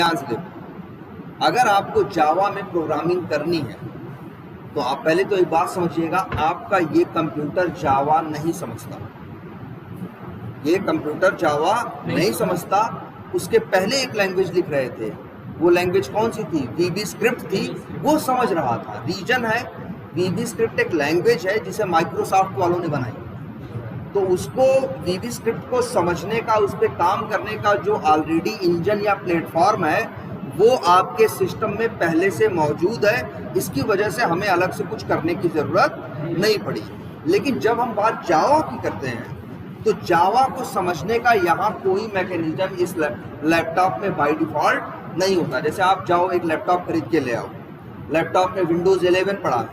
ध्यान से देखो, अगर आपको जावा में प्रोग्रामिंग करनी है तो आप पहले तो एक बात समझिएगा, आपका ये कंप्यूटर जावा नहीं समझता। ये कंप्यूटर जावा नहीं समझता। उसके पहले एक लैंग्वेज लिख रहे थे, वो लैंग्वेज कौन सी थी? वीबी स्क्रिप्ट थी, वो समझ रहा था। रीजन है, वीबी स्क्रिप्ट एक लैंग्वेज है जिसे माइक्रोसॉफ्ट वालों ने बनाई, तो उसको वीबी स्क्रिप्ट को समझने का, उस पर काम करने का जो ऑलरेडी इंजन या प्लेटफॉर्म है वो आपके सिस्टम में पहले से मौजूद है। इसकी वजह से हमें अलग से कुछ करने की ज़रूरत नहीं पड़ी। लेकिन जब हम बात जावा की करते हैं तो जावा को समझने का यहाँ कोई मैकेनिज्म इस लैपटॉप में बाय डिफ़ॉल्ट नहीं होता। जैसे आप जाओ एक लैपटॉप खरीद के ले आओ, लैपटॉप में विंडोज़ 11 पड़ा है,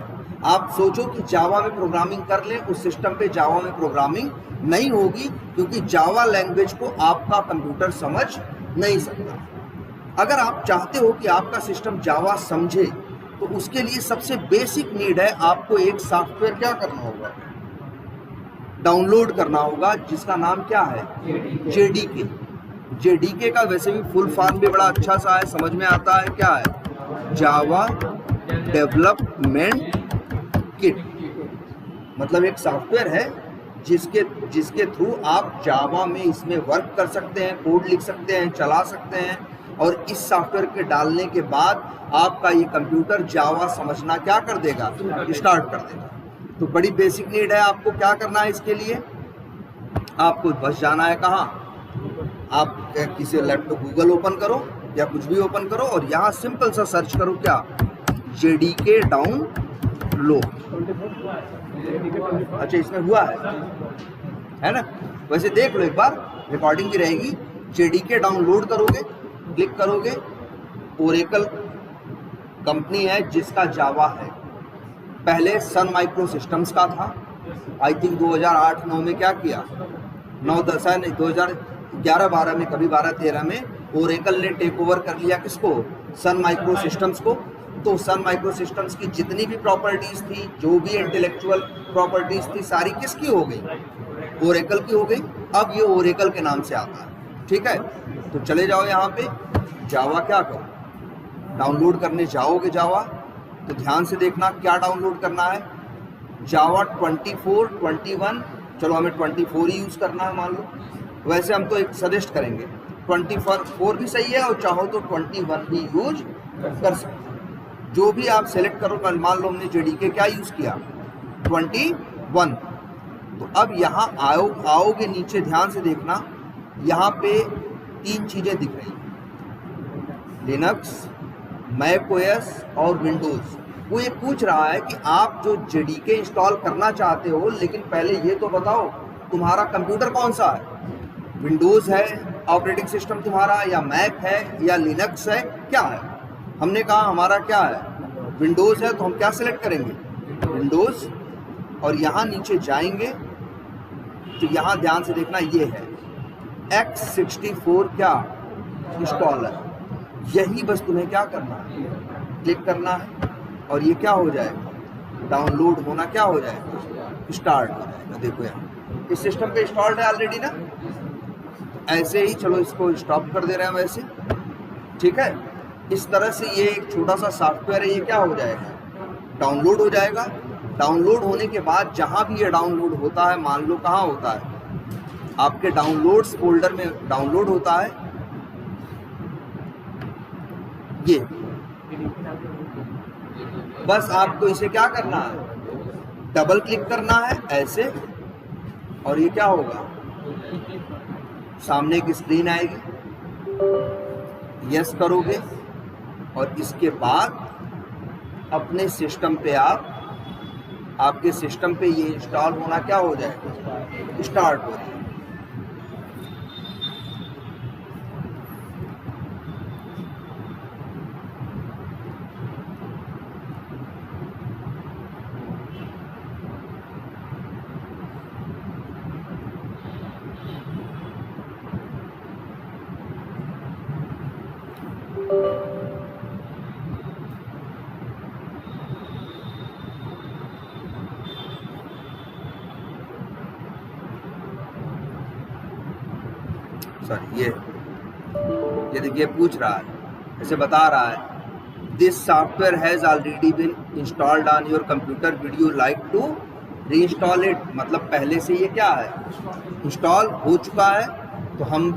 आप सोचो कि जावा में प्रोग्रामिंग कर लें, उस सिस्टम पे जावा में प्रोग्रामिंग नहीं होगी, क्योंकि जावा लैंग्वेज को आपका कंप्यूटर समझ नहीं सकता। अगर आप चाहते हो कि आपका सिस्टम जावा समझे तो उसके लिए सबसे बेसिक नीड है, आपको एक सॉफ्टवेयर क्या करना होगा? डाउनलोड करना होगा, जिसका नाम क्या है? जेडीके। जेडीके का वैसे भी फुल फॉर्म भी बड़ा अच्छा सा है, समझ में आता है। क्या है? Java development kit. मतलब एक सॉफ्टवेयर है जिसके थ्रू आप जावा में इसमें वर्क कर सकते हैं, कोड लिख सकते हैं, चला सकते हैं, और इस सॉफ्टवेयर के डालने के बाद आपका ये कंप्यूटर जावा समझना क्या कर देगा? स्टार्ट कर देगा। तो बड़ी बेसिक नीड है। आपको क्या करना है इसके लिए? आपको बस जाना है कहाँ? आप किसी लैपटॉप गूगल ओपन करो या कुछ भी ओपन करो और यहाँ सिंपल सा सर्च करो, क्या? JDK download. अच्छा, इसमें हुआ है ना? वैसे देख लो एक बार, रिकॉर्डिंग भी रहेगी। जेडीके डाउनलोड करोगे, क्लिक करोगे, ओरेकल कंपनी है जिसका जावा है। पहले सन माइक्रो सिस्टम्स का था। आई थिंक 2008-9 में क्या किया, 9-10 नहीं, 2011-12 में, कभी 12-13 में ओरेकल ने टेक ओवर कर लिया किसको? सन माइक्रो सिस्टम्स को। तो सन माइक्रो सिस्टम्स की जितनी भी प्रॉपर्टीज थी, जो भी इंटेलेक्चुअल प्रॉपर्टीज थी, सारी किसकी हो गई? ओरेकल की हो गई। अब ये ओरेकल के नाम से आता है। ठीक है, तो चले जाओ यहाँ पे, जावा क्या करो, डाउनलोड करने जाओगे जावा, तो ध्यान से देखना क्या डाउनलोड करना है। जावा 24, 21, चलो हमें 24 ही यूज़ करना है मान लो। वैसे हम तो एक सजेस्ट करेंगे, 24 भी सही है, और चाहो तो 21 भी यूज कर सकते हो। जो भी आप सेलेक्ट करो। मान लो हमने जेडीके क्या यूज़ किया? 21। तो अब यहाँ आओगे नीचे, ध्यान से देखना, यहाँ पे 3 चीज़ें दिख रही हैं, लिनक्स, मैक ओएस और विंडोज़। वो ये पूछ रहा है कि आप जो जेडीके इंस्टॉल करना चाहते हो, लेकिन पहले ये तो बताओ तुम्हारा कंप्यूटर कौन सा है? विंडोज़ है ऑपरेटिंग सिस्टम तुम्हारा, या मैक है, या लिनक्स है, क्या है? हमने कहा हमारा क्या है? विंडोज़ है। तो हम क्या सेलेक्ट करेंगे? विंडोज़। और यहाँ नीचे जाएंगे तो यहाँ ध्यान से देखना, ये है x64 क्या? इंस्टॉलर। यही बस तुम्हें क्या करना है? क्लिक करना है, और ये क्या हो जाएगा? डाउनलोड होना क्या हो जाएगा? स्टार्ट हो जाएगा। देखो यहाँ इस सिस्टम पे इंस्टॉल्ड है ऑलरेडी ना। ऐसे ही चलो इसको स्टॉप कर दे रहे हैं वैसे। ठीक है, इस तरह से ये एक छोटा सा सॉफ्टवेयर है, ये क्या हो जाएगा? डाउनलोड हो जाएगा। डाउनलोड होने के बाद जहाँ भी ये डाउनलोड होता है, मान लो कहाँ होता है? आपके डाउनलोड्स फोल्डर में डाउनलोड होता है। ये बस आपको इसे क्या करना है? डबल क्लिक करना है ऐसे, और ये क्या होगा? सामने की स्क्रीन आएगी, यस करोगे, और इसके बाद अपने सिस्टम पे आपके सिस्टम पे ये इंस्टॉल होना क्या हो जाएगा? स्टार्ट हो जाएगा। सॉरी, ये देखिए पूछ रहा है ऐसे बता रहा है this software has already been installed on your computer, would you like to reinstall it, मतलब पहले से ये क्या है, इंस्टॉल हो चुका है, तो हम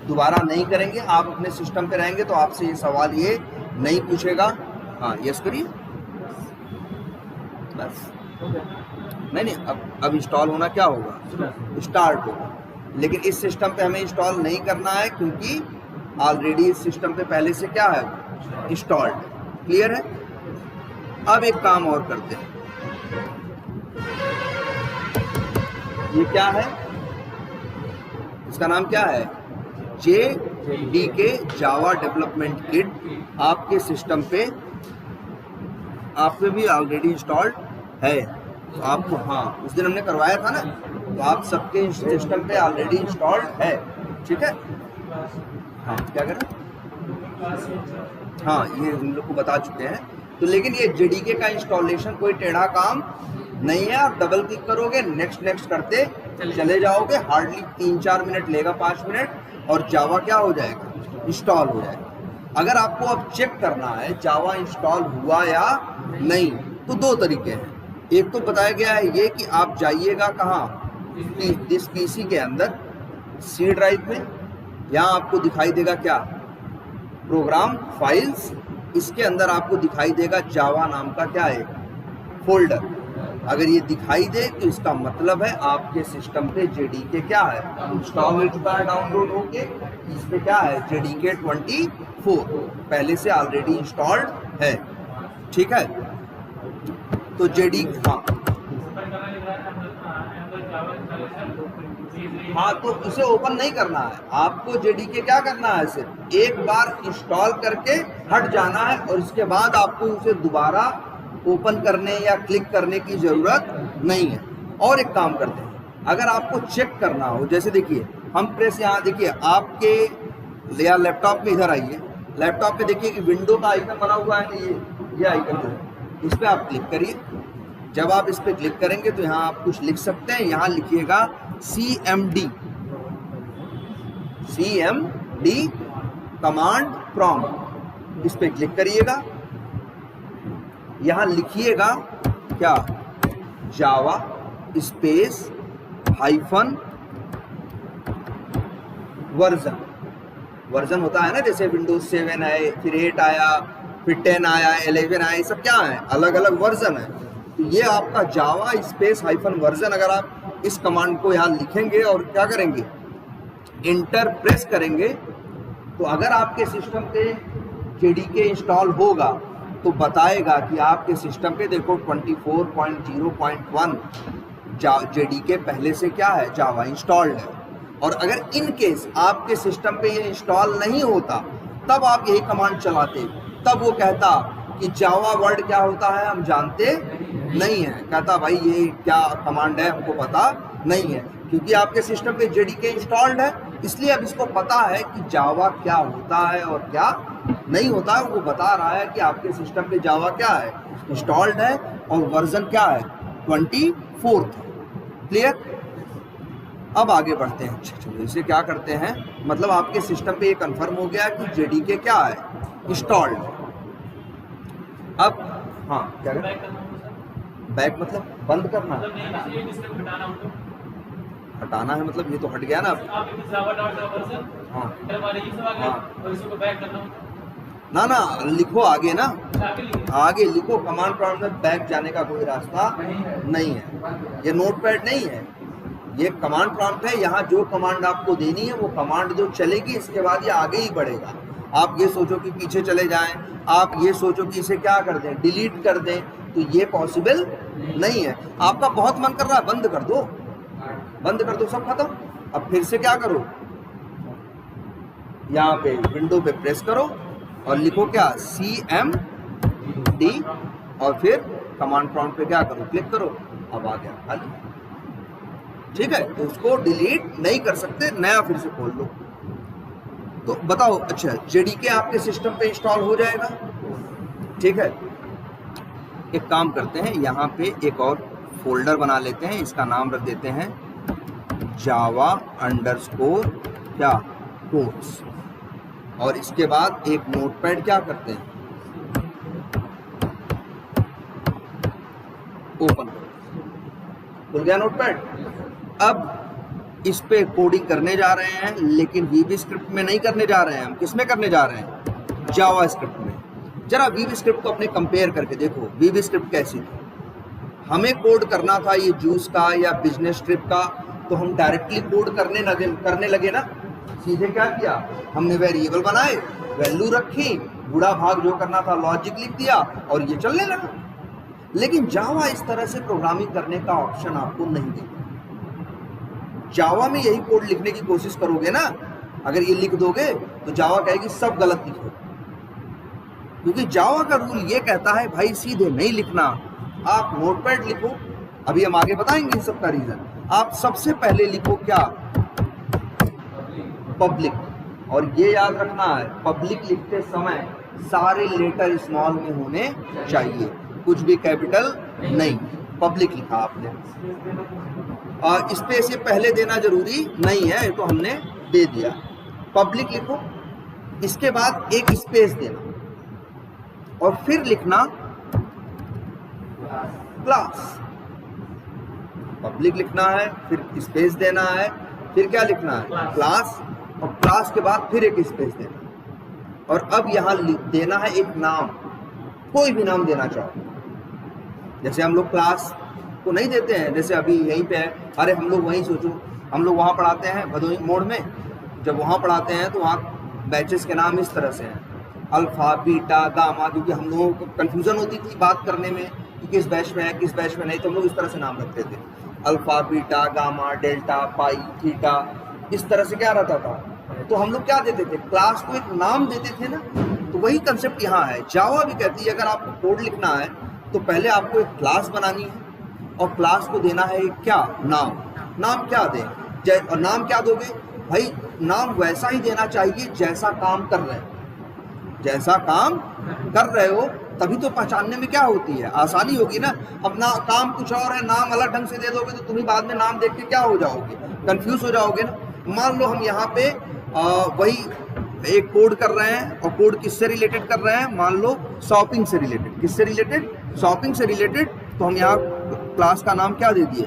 दोबारा नहीं करेंगे। आप अपने सिस्टम पे रहेंगे तो आपसे ये सवाल ये नहीं पूछेगा। हाँ यस करिए बस। नहीं अब इंस्टॉल होना क्या होगा, स्टार्ट होगा। लेकिन इस सिस्टम पे हमें इंस्टॉल नहीं करना है क्योंकि ऑलरेडी इस सिस्टम पे पहले से क्या है, इंस्टॉल्ड। क्लियर है। अब एक काम और करते हैं, ये क्या है, इसका नाम क्या है, JDK जावा डेवलपमेंट किट। आपके सिस्टम पे आप पे भी ऑलरेडी इंस्टॉल्ड है, तो आपको, हाँ उस दिन हमने करवाया था ना, तो आप सबके सिस्टम पे ऑलरेडी इंस्टॉल्ड है। ठीक है। हाँ क्या करें, हाँ ये हम लोग को बता चुके हैं। तो लेकिन ये JDK का इंस्टॉलेशन कोई टेढ़ा काम नहीं है। आप डबल क्लिक करोगे, नेक्स्ट नेक्स्ट करते चले जाओगे, हार्डली 3-4 मिनट लेगा, 5 मिनट, और जावा क्या हो जाएगा, इंस्टॉल हो जाएगा। अगर आपको अब चेक करना है जावा इंस्टॉल हुआ या नहीं, तो 2 तरीके हैं। एक तो बताया गया है ये कि आप जाइएगा कहाँ, इस PC के अंदर C ड्राइव में, यहाँ आपको दिखाई देगा क्या, प्रोग्राम फाइल्स, इसके अंदर आपको दिखाई देगा जावा नाम का क्या है, फोल्डर। अगर ये दिखाई दे तो इसका मतलब है आपके सिस्टम पे JDK क्या है, इंस्टॉल हो चुका है, डाउनलोड होके। इस पे क्या है, JDK 24 पहले से ऑलरेडी इंस्टॉल्ड है। ठीक है। तो JDK, हाँ तो इसे ओपन नहीं करना है आपको, JDK क्या करना है, सिर्फ एक बार इंस्टॉल करके हट जाना है, और इसके बाद आपको उसे दोबारा ओपन करने या क्लिक करने की ज़रूरत नहीं है। और एक काम करते हैं, अगर आपको चेक करना हो, जैसे देखिए हम प्रेस, यहाँ देखिए आपके या लैपटॉप में, इधर आइए, लैपटॉप पे देखिए कि विंडो का आइकन बना हुआ है, ये आइकन है, इस पर आप क्लिक करिए। जब आप इस पर क्लिक करेंगे तो यहाँ आप कुछ लिख सकते हैं, यहाँ लिखिएगा CMD कमांड प्रॉम्प्ट, इस पर क्लिक करिएगा। यहाँ लिखिएगा क्या, जावा स्पेस हाइफन वर्जन होता है ना, जैसे विंडोज 7 आए, फिर 8 आया, फिर 10 आया, 11 आया, ये सब क्या है, अलग अलग वर्जन है। तो ये आपका जावा स्पेस हाइफन वर्जन, अगर आप इस कमांड को यहाँ लिखेंगे और क्या करेंगे, इंटर प्रेस करेंगे, तो अगर आपके सिस्टम पे JDK इंस्टॉल होगा तो बताएगा कि आपके सिस्टम पे देखो 24.0.1 JDK पहले से क्या है, जावा इंस्टॉल्ड है। और अगर इन केस आपके सिस्टम पे ये इंस्टॉल नहीं होता, तब आप यही कमांड चलाते, तब वो कहता कि जावा वर्ड क्या होता है हम जानते नहीं है, कहता भाई ये क्या कमांड है हमको पता नहीं है। क्योंकि आपके सिस्टम पे JDK इंस्टॉल्ड है, इसलिए अब इसको पता है कि जावा क्या होता है और क्या नहीं होता है। वो बता रहा है कि आपके सिस्टम पे जावा क्या है, इंस्टॉल्ड है, और वर्जन क्या है, 24। क्लियर। अब आगे बढ़ते हैं। चलो इसे क्या करते हैं, मतलब आपके सिस्टम पे ये कंफर्म हो गया कि JDK क्या है, इंस्टॉल्ड। अब हाँ क्या करें, बैक मतलब बंद करना, हटाना है, मतलब ये तो हट गया ना। हाँ ना ना लिखो आगे ना, आगे लिखो, कमांड प्रॉम्प्ट में बैक जाने का कोई रास्ता नहीं है। ये नोटपैड नहीं है, ये कमांड प्रॉम्प्ट है। यहाँ जो कमांड आपको देनी है वो कमांड जो चलेगी, इसके बाद ये आगे ही बढ़ेगा। आप ये सोचो कि पीछे चले जाएं, आप ये सोचो कि इसे क्या कर दें, डिलीट कर दें, तो ये पॉसिबल नहीं है। आपका बहुत मन कर रहा है, बंद कर दो, बंद कर दो, सब खत्म। अब फिर से क्या करो, यहाँ पे विंडो पे प्रेस करो और लिखो क्या, CMD, और फिर कमांड प्रॉम्प्ट पे क्या करो, क्लिक करो। अब आ गया खाली। ठीक है, तो उसको डिलीट नहीं कर सकते, नया फिर से खोल लो। तो बताओ, अच्छा JDK आपके सिस्टम पे इंस्टॉल हो जाएगा। ठीक है, एक काम करते हैं, यहाँ पे एक और फोल्डर बना लेते हैं, इसका नाम रख देते हैं जावा _ क्या कोर्स, और इसके बाद एक नोटपैड क्या करते हैं, ओपन करते हैं। खुल गया नोटपैड। अब इस पे कोडिंग करने जा रहे हैं, लेकिन वीबी स्क्रिप्ट में नहीं करने जा रहे हैं हम। किस में करने जा रहे हैं? जावा स्क्रिप्ट में। जरा वीबी स्क्रिप्ट को अपने कंपेयर करके देखो, वीबी स्क्रिप्ट कैसी थी। हमें कोड करना था ये जूस का या बिजनेस ट्रिप का, तो हम डायरेक्टली कोड करने लगे ना। सीधे क्या किया हमने, वेरिएबल बनाए, वैल्यू रखी, बुरा भाग जो करना था लॉजिक लिख दिया और ये चलने लगा। लेकिन जावा इस तरह से प्रोग्रामिंग करने का ऑप्शन आपको नहीं देता। जावा में यही कोड लिखने की कोशिश करोगे ना, अगर ये लिख दोगे तो जावा कहेगी सब गलत लिखो, क्योंकि जावा का रूल ये कहता है भाई सीधे नहीं लिखना, आप नोटपैड लिखो। अभी हम आगे बताएंगे इन सब का रीजन। आप सबसे पहले लिखो क्या, पब्लिक। और ये याद रखना है, पब्लिक लिखते समय सारे लेटर स्मॉल में होने चाहिए, कुछ भी कैपिटल नहीं। पब्लिक लिखा आपने, स्पेस ये पहले देना जरूरी नहीं है, तो हमने दे दिया। पब्लिक लिखो, इसके बाद एक स्पेस देना और फिर लिखना क्लास। पब्लिक लिखना है, फिर स्पेस देना है, फिर क्या लिखना है, क्लास, और क्लास के बाद फिर एक स्पेस देना। और अब यहाँ देना है एक नाम, कोई भी नाम देना चाहो। जैसे हम लोग क्लास को नहीं देते हैं, जैसे अभी यहीं पे है, अरे हम लोग वहीं सोचो, हम लोग वहाँ पढ़ाते हैं भदोही मोड़ में, जब वहाँ पढ़ाते हैं तो वहाँ बैचेस के नाम इस तरह से हैं, अल्फा, बीटा, गामा, क्योंकि हम लोगों को कन्फ्यूजन होती थी बात करने में कि किस बैच में है किस बैच में नहीं, तो हम लोग इस तरह से नाम रखते थे, अल्फा, बीटा, गामा, डेल्टा, पाई, थीटा, इस तरह से क्या रहता था। तो हम लोग क्या देते थे, क्लास को एक नाम देते थे ना। तो वही कंसेप्ट यहाँ है। जावा भी कहती है अगर आपको कोड लिखना है तो पहले आपको एक क्लास बनानी है और क्लास को देना है एक क्या, नाम। नाम क्या दें, और नाम क्या दोगे भाई, नाम वैसा ही देना चाहिए जैसा काम कर रहे हैं। जैसा काम कर रहे हो तभी तो पहचानने में क्या होती है, आसानी होगी ना। अपना काम कुछ और है, नाम अलग ढंग से दे दोगे तो तुम्हें बाद में नाम देख के क्या हो जाओगे, कंफ्यूज हो जाओगे ना। मान लो हम यहाँ पे वही एक कोड कर रहे हैं, और कोड किससे रिलेटेड कर रहे हैं, मान लो शॉपिंग से रिलेटेड। किससे रिलेटेड, शॉपिंग से रिलेटेड। तो हम यहाँ क्लास का नाम क्या दे दिए,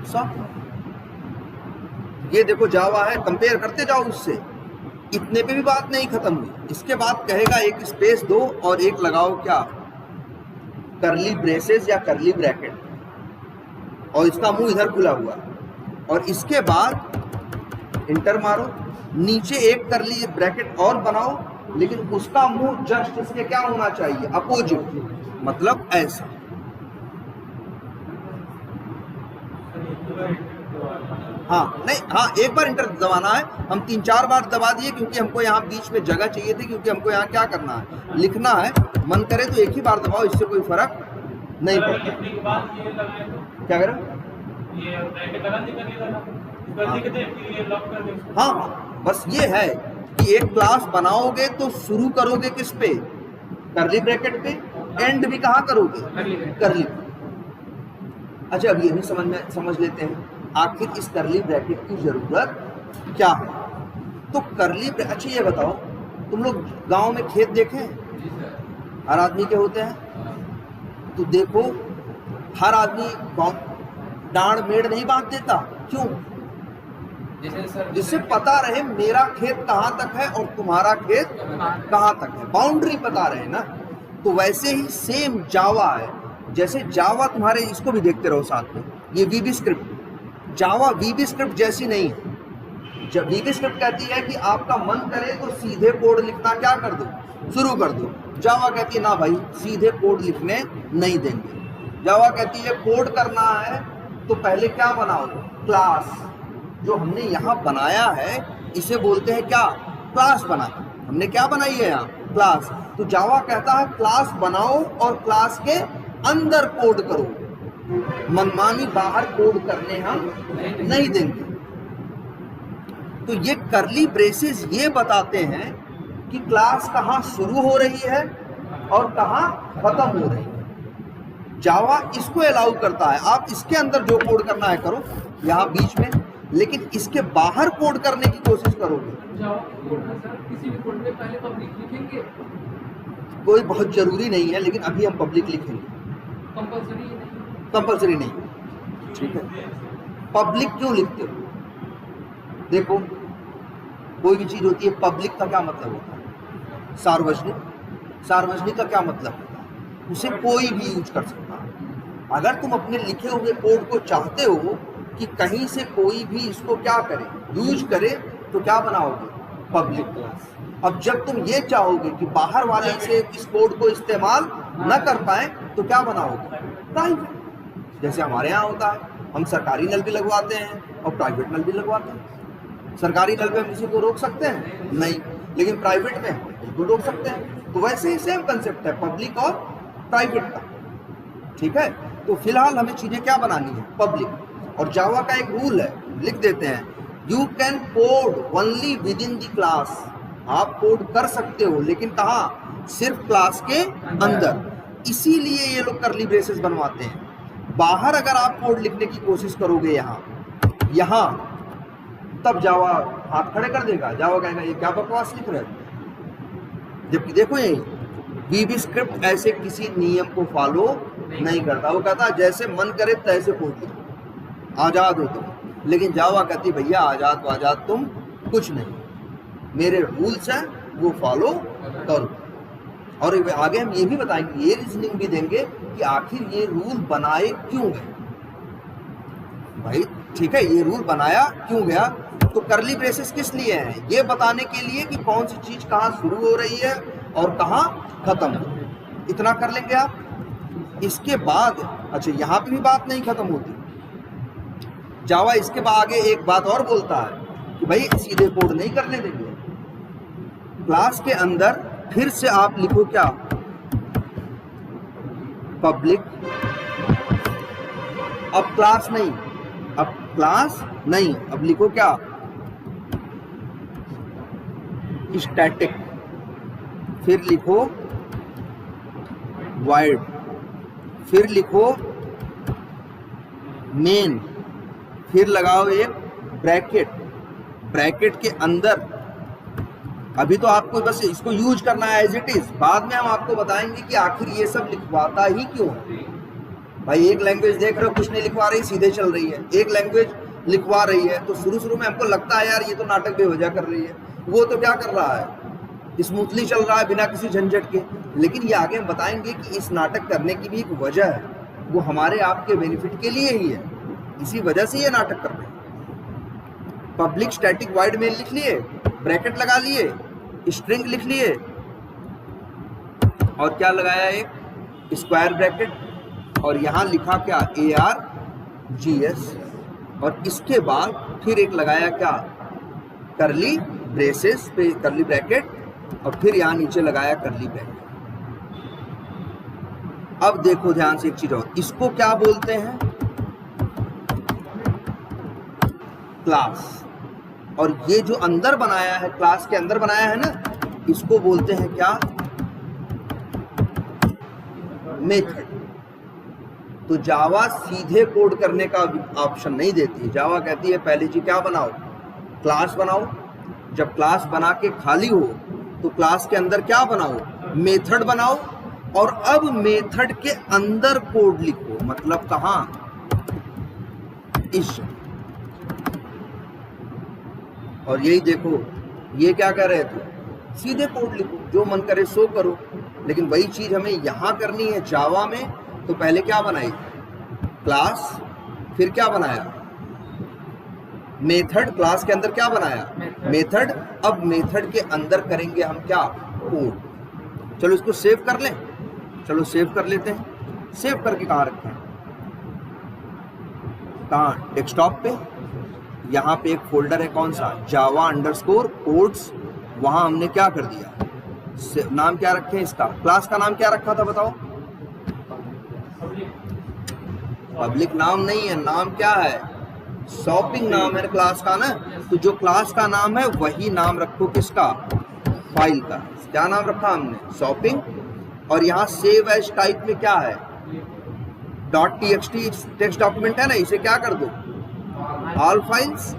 शॉपिंग। ये देखो जावा है, कंपेयर करते जाओ उससे। इतने पे भी बात नहीं खत्म हुई, इसके बाद कहेगा एक स्पेस दो और एक लगाओ क्या, करली ब्रेसेस या करली ब्रैकेट, और इसका मुंह इधर खुला हुआ, और इसके बाद इंटर मारो, नीचे एक करली ब्रैकेट और बनाओ, लेकिन उसका मुंह जस्ट इसके क्या होना चाहिए, अपोजिट, मतलब ऐसा। हाँ नहीं, हाँ एक बार इंटर दबाना है, हम 3-4 बार दबा दिए क्योंकि हमको यहाँ बीच में जगह चाहिए थी, क्योंकि हमको यहाँ क्या करना है, लिखना है। मन करे तो एक ही बार दबाओ, इससे कोई फर्क नहीं पड़ता। क्या करें, हाँ बस ये है कि एक क्लास बनाओगे तो शुरू करोगे किस पे, करली ब्रैकेट पे, एंड भी कहाँ करोगे, करली। अच्छा अब ये भी समझ लेते हैं आखिर इस करली ब्रैकेट की जरूरत क्या है। तो करली, अच्छा ये बताओ, तुम लोग गांव में खेत देखे हैं, हर आदमी के होते हैं, तो देखो हर आदमी डांड मेड़ नहीं बांध देता, क्यों, जिससे पता रहे मेरा खेत कहाँ तक है और तुम्हारा खेत कहाँ तक है, बाउंड्री पता रहे ना। तो वैसे ही सेम जावा है, जैसे जावा तुम्हारे, इसको भी देखते रहो साथ में, ये वीबी स्क्रिप्ट, जावा वीबी स्क्रिप्ट जैसी नहीं है। जब वीबी स्क्रिप्ट कहती है कि आपका मन करे तो सीधे कोड लिखना क्या कर दो, शुरू कर दो। जावा कहती है ना भाई, सीधे कोड लिखने नहीं देंगे। जावा कहती है कोड करना है तो पहले क्या बनाओ, क्लास। जो हमने यहाँ बनाया है इसे बोलते हैं क्या, क्लास बनाना। हमने क्या बनाई है यहाँ, क्लास। तो जावा कहता है क्लास बनाओ और क्लास के अंदर कोड करो, मनमानी बाहर कोड करने हम नहीं देंगे। तो ये करली ब्रेसेस ये बताते हैं कि क्लास कहाँ शुरू हो रही है और कहाँ खत्म हो रही है। जावा इसको अलाउ करता है, आप इसके अंदर जो कोड करना है करो। यहाँ बीच में लेकिन इसके बाहर कोड करने की कोशिश करोगे, किसी भी कोड में पहले पब्लिक लिखेंगे, कोई बहुत जरूरी नहीं है, लेकिन अभी हम पब्लिक लिखेंगे, कंपल्सरी नहीं, ठीक है। पब्लिक क्यों लिखते हो? देखो, कोई भी चीज होती है, पब्लिक का क्या मतलब होता है? सार्वजनिक। सार्वजनिक का क्या मतलब होता है? उसे कोई भी यूज कर सकता है। अगर तुम अपने लिखे हुए कोड को चाहते हो कि कहीं से कोई भी इसको क्या करे, यूज करे, तो क्या बनाओगे? Public class. अब जब तुम ये चाहोगे कि बाहर वाले इसे इस कोड को इस्तेमाल न कर पाए, तो क्या बनाओगे? प्राइवेट। जैसे हमारे यहाँ होता है, हम सरकारी नल भी लगवाते हैं और प्राइवेट नल भी लगवाते हैं। सरकारी नल पे हम किसी को रोक सकते हैं? नहीं, लेकिन प्राइवेट में बिल्कुल रोक सकते हैं। तो वैसे ही सेम कंसेप्ट है पब्लिक और प्राइवेट का, ठीक है। तो फिलहाल हमें चीजें क्या बनानी है? पब्लिक। और जावा का एक रूल है, लिख देते हैं, you can code only with in the class. आप कोड कर सकते हो, लेकिन कहाँ? सिर्फ क्लास के अंदर। इसीलिए ये लोग कर्ली ब्रेसेस बनवाते हैं। बाहर अगर आप कोड लिखने की कोशिश करोगे यहाँ, तब जावा हाथ खड़े कर देगा। जावा कहेगा ये क्या बकवास लिख रहे हो। जबकि देखो, ये वीबी स्क्रिप्ट ऐसे किसी नियम को फॉलो नहीं करता। वो कहता जैसे मन करे तैसे कोड लिखो, आजाद हो तुम। लेकिन जावा कहती भैया आजाद आजाद तुम कुछ नहीं, मेरे रूल्स हैं वो फॉलो करो। और आगे हम ये भी बताएंगे, ये रीजनिंग भी देंगे कि आखिर ये रूल बनाए क्यों गए भाई, ठीक है। ये रूल बनाया क्यों गया? तो कर्ली ब्रेसेस किस लिए हैं? ये बताने के लिए कि कौन सी चीज कहाँ शुरू हो रही है और कहाँ खत्म हो रही है। इतना कर लेंगे आप। इसके बाद अच्छा, यहाँ पे भी बात नहीं खत्म होती। जावा इसके बाद आगे एक बात और बोलता है कि भाई सीधे कोड नहीं करने देंगे। क्लास के अंदर फिर से आप लिखो क्या? पब्लिक। अब क्लास नहीं, अब लिखो क्या? स्टैटिक। फिर लिखो वाइड। फिर लिखो मेन। फिर लगाओ एक ब्रैकेट। ब्रैकेट के अंदर अभी तो आपको बस इसको यूज करना है एज इट इज। बाद में हम आपको बताएंगे कि आखिर ये सब लिखवाता ही क्यों है। भाई एक लैंग्वेज देख रहे हो, कुछ नहीं लिखवा रही, सीधे चल रही है। एक लैंग्वेज लिखवा रही है, तो शुरू में हमको लगता है यार ये तो नाटक बेवजह कर रही है। वो तो क्या कर रहा है? स्मूथली चल रहा है बिना किसी झंझट के। लेकिन ये आगे हम बताएंगे कि इस नाटक करने की भी एक वजह है, वो हमारे आपके बेनिफिट के लिए ही है। इसी वजह से ये नाटक कर रहे हैं। पब्लिक स्टैटिक वाइड मेन लिख लिए, ब्रैकेट लगा लिए, स्ट्रिंग लिख लिए, और क्या लगाया? एक स्क्वायर ब्रैकेट। और यहाँ लिखा क्या? ARGS। और इसके बाद फिर एक लगाया क्या? कर्ली ब्रेसेस पे कर्ली ब्रैकेट, और फिर यहाँ नीचे लगाया कर्ली ब्रैकेट। अब देखो ध्यान से एक चीज और, इसको क्या बोलते हैं? क्लास। और ये जो अंदर बनाया है, क्लास के अंदर बनाया है ना, इसको बोलते हैं क्या? मेथड। तो जावा सीधे कोड करने का ऑप्शन नहीं देती। जावा कहती है पहले जी क्या बनाओ? क्लास बनाओ। जब क्लास बना के खाली हो तो क्लास के अंदर क्या बनाओ? मेथड बनाओ। और अब मेथड के अंदर कोड लिखो। मतलब कहां? इस। और यही देखो, ये क्या कर रहे थे? सीधे कोड लिखो, जो मन करे सो करो। लेकिन वही चीज हमें यहां करनी है जावा में। तो पहले क्या बनाई? क्लास। फिर क्या बनाया? मेथड। क्लास के अंदर क्या बनाया? मेथड। अब मेथड के अंदर करेंगे हम क्या? कोड। चलो इसको सेव कर लें। चलो सेव कर लेते हैं। सेव करके कहाँ रखें? कहाँ? डेस्कटॉप पे। यहाँ पे एक फोल्डर है, कौन सा? java_codes। वहाँ हमने क्या कर दिया? नाम क्या रखे इसका? क्लास का नाम क्या रखा था बताओ? पब्लिक नाम नहीं है, नाम क्या है? शॉपिंग नाम है क्लास का ना। तो जो क्लास का नाम है वही नाम रखो किसका? फाइल का। क्या नाम रखा हमने? शॉपिंग। और यहाँ सेव एज टाइप में क्या है? .txt टेक्स्ट डॉक्यूमेंट है ना, इसे क्या कर दो? All files.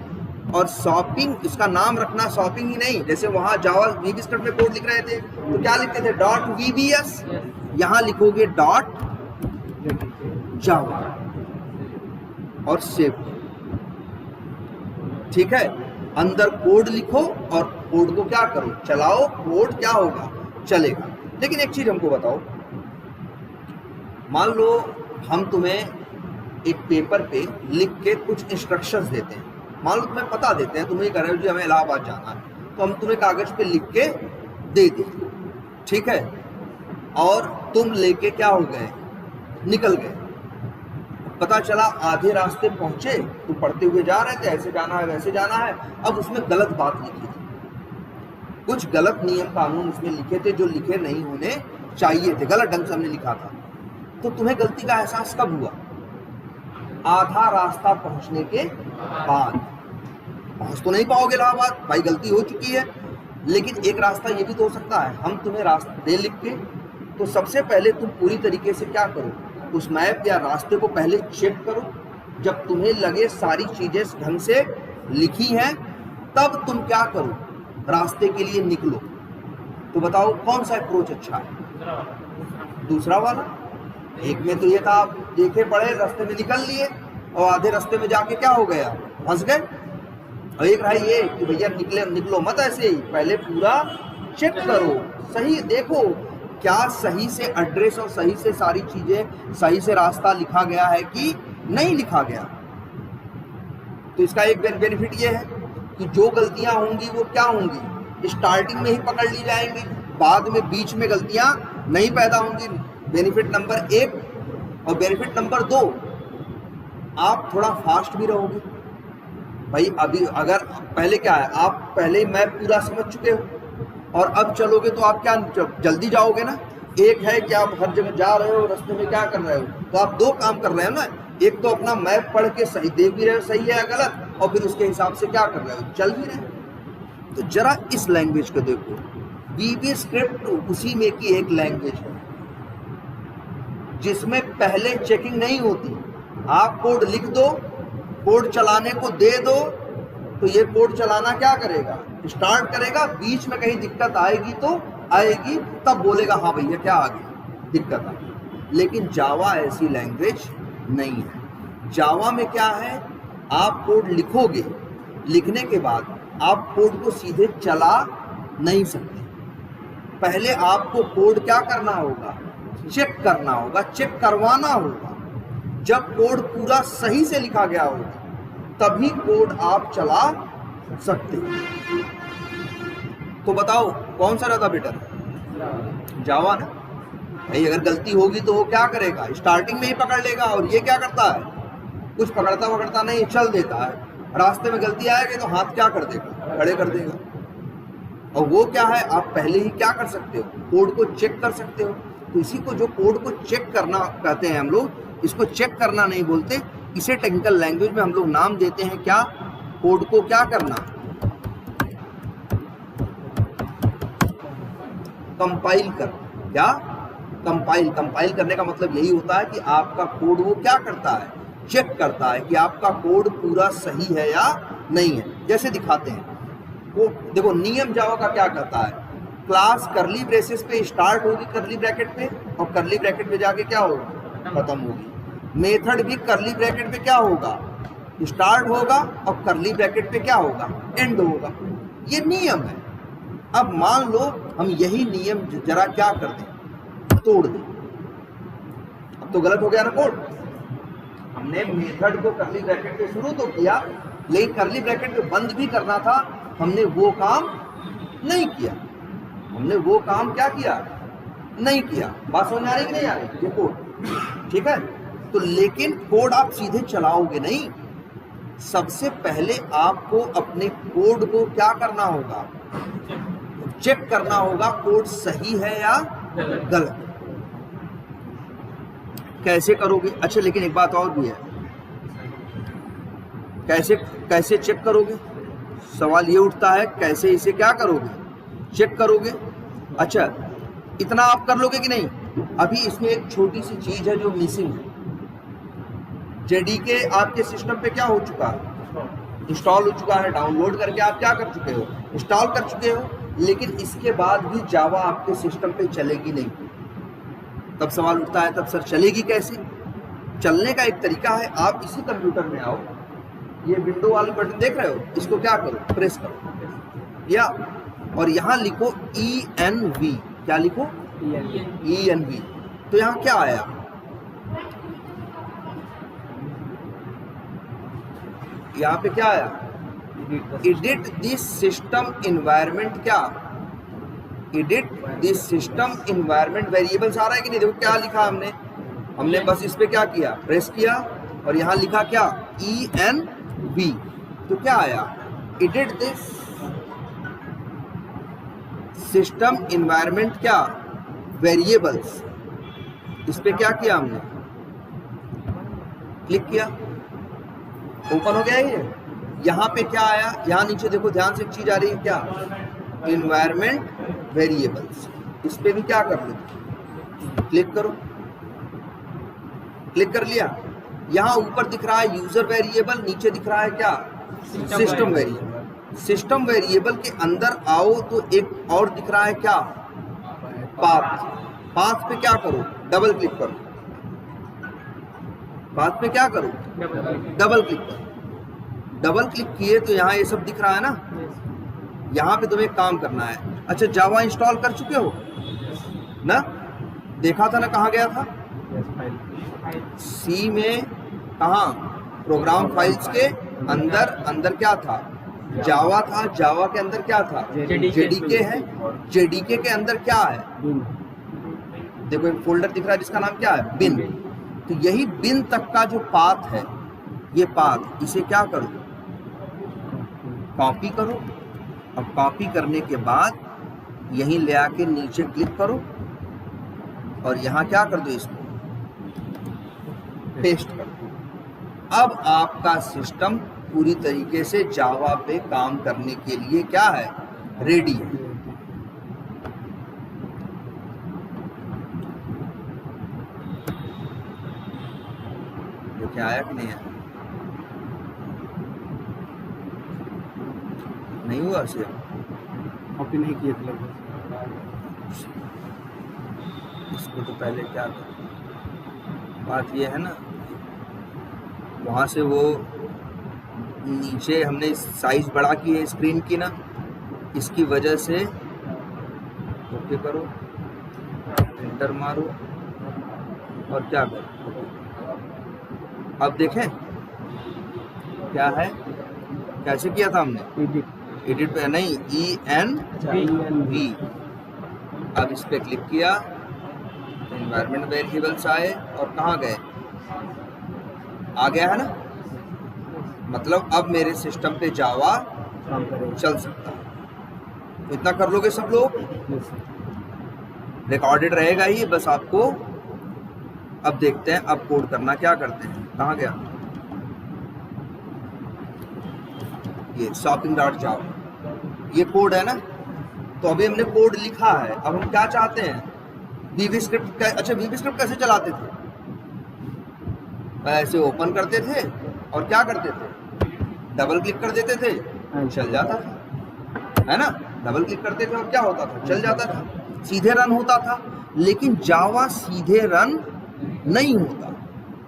और शॉपिंग, इसका नाम रखना शॉपिंग ही नहीं, जैसे वहां जावा वीबी स्क्रिप्ट में कोड लिख रहे थे तो क्या लिखते थे, डॉट VBS, यहां लिखोगे डॉट जावा और सेव। ठीक है, अंदर कोड लिखो और कोड को क्या करो, चलाओ, कोड क्या होगा, चलेगा। लेकिन एक चीज हमको बताओ, मान लो हम तुम्हें एक पेपर पे लिख के कुछ इंस्ट्रक्शंस देते हैं, मान लो तुम्हें पता देते हैं, तुम्हें कह रहे हो जी हमें इलाहाबाद जाना है, तो हम तुम्हें कागज पे लिख के दे दें, ठीक है, और तुम लेके क्या हो गए, निकल गए। पता चला आधे रास्ते पहुंचे, तुम पढ़ते हुए जा रहे थे, ऐसे जाना है वैसे जाना है, अब उसमें गलत बात लिखी थी, कुछ गलत नियम कानून उसमें लिखे थे जो लिखे नहीं होने चाहिए थे, गलत ढंग से हमने लिखा था। तो तुम्हें गलती का एहसास कब हुआ, आधा रास्ता पहुंचने के बाद। पहुंच तो नहीं पाओगे इलाहाबाद, भाई गलती हो चुकी है, लेकिन एक रास्ता ये भी तो हो सकता है, हम तुम्हें रास्ता दे लिख के, तो सबसे पहले तुम पूरी तरीके से क्या करो, उस मैप या रास्ते को पहले चेक करो, जब तुम्हें लगे सारी चीजें ढंग से लिखी हैं, तब तुम क्या करो, रास्ते के लिए निकलो। तो बताओ कौन सा अप्रोच अच्छा है, दूसरा वाला। एक में तो ये था आप देखे पढ़े रास्ते में निकल लिए और आधे रास्ते में जाके क्या हो गया, फंस गए। और एक रहा ये कि भैया निकलो मत ऐसे ही, पहले पूरा चेक करो, सही देखो क्या सही से एड्रेस और सही से सारी चीजें, सही से रास्ता लिखा गया है कि नहीं लिखा गया। तो इसका एक बेनिफिट ये है कि जो गलतियां होंगी वो क्या होंगी, स्टार्टिंग में ही पकड़ ली जाएंगी, बाद में बीच में गलतियां नहीं पैदा होंगी। Benefit number 1। और बेनिफिट नंबर 2, आप थोड़ा फास्ट भी रहोगे। भाई अभी अगर पहले क्या है, आप पहले ही मैप पूरा समझ चुके हो और अब चलोगे तो आप क्या जल्दी जाओगे ना। एक है कि आप हर जगह जा रहे हो, रास्ते में क्या कर रहे हो, तो आप 2 काम कर रहे हो ना, एक तो अपना मैप पढ़ के सही देख भी रहे हो सही है या गलत, और फिर उसके हिसाब से क्या कर रहे हो, चल भी रहे हो। तो जरा इस लैंग्वेज को देखो, वीबी स्क्रिप्ट उसी में की एक लैंग्वेज है जिसमें पहले चेकिंग नहीं होती। आप कोड लिख दो, कोड चलाने को दे दो, तो ये कोड चलाना क्या करेगा, स्टार्ट करेगा, बीच में कहीं दिक्कत आएगी तो आएगी, तब बोलेगा हाँ भैया क्या आ गई, दिक्कत आ गई। लेकिन जावा ऐसी लैंग्वेज नहीं है। जावा में क्या है, आप कोड लिखोगे, लिखने के बाद आप कोड को सीधे चला नहीं सकते, पहले आपको कोड क्या करना होगा, चेक करना होगा, चेक करवाना होगा। जब कोड पूरा सही से लिखा गया होगा तभी कोड आप चला सकते हैं। तो बताओ कौन सा रहता बेटर, जावा ना। भाई अगर गलती होगी तो वो क्या करेगा, स्टार्टिंग में ही पकड़ लेगा, और ये क्या करता है, कुछ पकड़ता नहीं, चल देता है। रास्ते में गलती आएगी तो हाथ क्या कर देगा, खड़े कर देगा। और वो क्या है, आप पहले ही क्या कर सकते हो, कोड को चेक कर सकते हो। तो इसी को जो कोड को चेक करना कहते हैं हम लोग, इसको चेक करना नहीं बोलते, इसे टेक्निकल लैंग्वेज में हम लोग नाम देते हैं क्या, कोड को क्या करना, कंपाइल कर। क्या कंपाइल करने का मतलब यही होता है कि आपका कोड वो क्या करता है, चेक करता है कि आपका कोड पूरा सही है या नहीं है। जैसे दिखाते हैं, वो देखो नियम जावा का क्या कहता है, क्लास करली ब्रेसेस पे स्टार्ट होगी करली ब्रैकेट पे, और करली ब्रैकेट पे जाके क्या होगी, खत्म होगी। मेथड भी करली ब्रैकेट पे क्या होगा, स्टार्ट होगा, और करली ब्रैकेट पे क्या होगा, एंड होगा। ये नियम है। अब मान लो हम यही नियम जरा क्या कर दें, तोड़ दें, अब तो गलत हो गया ना कोड। हमने मेथड को करली ब्रैकेट पे शुरू तो किया, लेकिन करली ब्रैकेट पे बंद भी करना था, हमने वो काम नहीं किया। हमने वो काम क्या किया, नहीं किया। बात समझ आ रही कि नहीं आ रही, ये कोड ठीक है। तो लेकिन कोड आप सीधे चलाओगे नहीं, सबसे पहले आपको अपने कोड को क्या करना होगा, चेक करना होगा कोड सही है या गलत। कैसे करोगे, अच्छा लेकिन एक बात और भी है, कैसे चेक करोगे, सवाल ये उठता है, कैसे इसे क्या करोगे, चेक करोगे। अच्छा इतना आप कर लोगे कि नहीं, अभी इसमें एक छोटी सी चीज है जो मिसिंग है। जेडीके आपके सिस्टम पे क्या हो चुका है, इंस्टॉल हो चुका है, डाउनलोड करके आप क्या कर चुके हो, इंस्टॉल कर चुके हो, लेकिन इसके बाद भी जावा आपके सिस्टम पे चलेगी नहीं। तब सवाल उठता है तब सर चलेगी कैसे? चलने का एक तरीका है, आप इसी कंप्यूटर में आओ, ये विंडो वाली बटन देख रहे हो, इसको क्या करो, प्रेस करो या और यहाँ लिखो ENV। क्या लिखो? ENV। तो यहाँ क्या आया? यहाँ पे क्या आया? Edit this system environment. क्या? Edit this system environment variables आ रहा है कि नहीं? देखो क्या लिखा हमने बस इस पे क्या किया, प्रेस किया और यहाँ लिखा क्या, ENV। तो क्या आया? एडिट दिस सिस्टम इन्वायरमेंट क्या, वेरिएबल्स। इस पे क्या किया हमने, क्लिक किया, ओपन हो गया ये। यहाँ पे क्या आया, यहाँ नीचे देखो ध्यान से एक चीज आ रही है, क्या, इन्वायरमेंट वेरिएबल्स। इस पे भी क्या कर लो, क्लिक करो, क्लिक कर लिया। यहाँ ऊपर दिख रहा है यूजर वेरिएबल, नीचे दिख रहा है क्या, सिस्टम वेरिएबल। सिस्टम वेरिएबल के अंदर आओ तो एक और दिख रहा है क्या, पाथ। पाथ पे क्या करो, डबल क्लिक करो। पाथ पे क्या करो, डबल क्लिक करो। डबल क्लिक किए तो यहाँ ये सब दिख रहा है ना। यहाँ पे तुम्हें एक काम करना है। अच्छा, जावा इंस्टॉल कर चुके हो ना? देखा था ना कहाँ गया था, सी में, कहाँ, प्रोग्राम फाइल्स के अंदर क्या था, जावा था। जावा के अंदर क्या था, जेडीके है। जेडीके के अंदर क्या है, देखो एक फोल्डर दिख रहा है जिसका नाम क्या है, बिन। तो यही बिन तक का जो पाथ है, ये पाथ, इसे क्या करो, कॉपी करो। अब कॉपी करने के बाद यहीं ले आके नीचे क्लिक करो और यहाँ क्या कर दो, इसको पेस्ट कर दो। अब आपका सिस्टम पूरी तरीके से जावा पे काम करने के लिए क्या है, रेडी है। तो क्या आया कि नहीं आया? नहीं हुआ सिर्फ कॉपी नहीं किए थे लगभग। इसको तो पहले क्या था, बात ये है ना, वहाँ से वो नीचे हमने साइज बढ़ा की है स्क्रीन की ना, इसकी वजह से ओके करो, एंटर मारो और क्या करो। अब देखें क्या है, कैसे किया था हमने, एडिट पे नहीं, ENV। अब इस पे क्लिक किया तो एनवायरमेंट वेरिएबल्स आए और कहाँ गए, आ गया है ना। मतलब अब मेरे सिस्टम पे जावा चल सकता है। तो इतना कर लोगे सब लोग, रिकॉर्डेड रहेगा ही, बस आपको अब देखते हैं अब कोड करना क्या करते हैं। कहाँ गया ये shopping.java, ये कोड है ना। तो अभी हमने कोड लिखा है, अब हम क्या चाहते हैं, VB स्क्रिप्ट। अच्छा, VB स्क्रिप्ट कैसे चलाते थे, ऐसे ओपन करते थे और क्या करते थे, डबल क्लिक कर देते थे, चल जाता था, है ना। डबल क्लिक करते थे और क्या होता था, चल जाता था, सीधे रन होता था। लेकिन जावा सीधे रन नहीं होता।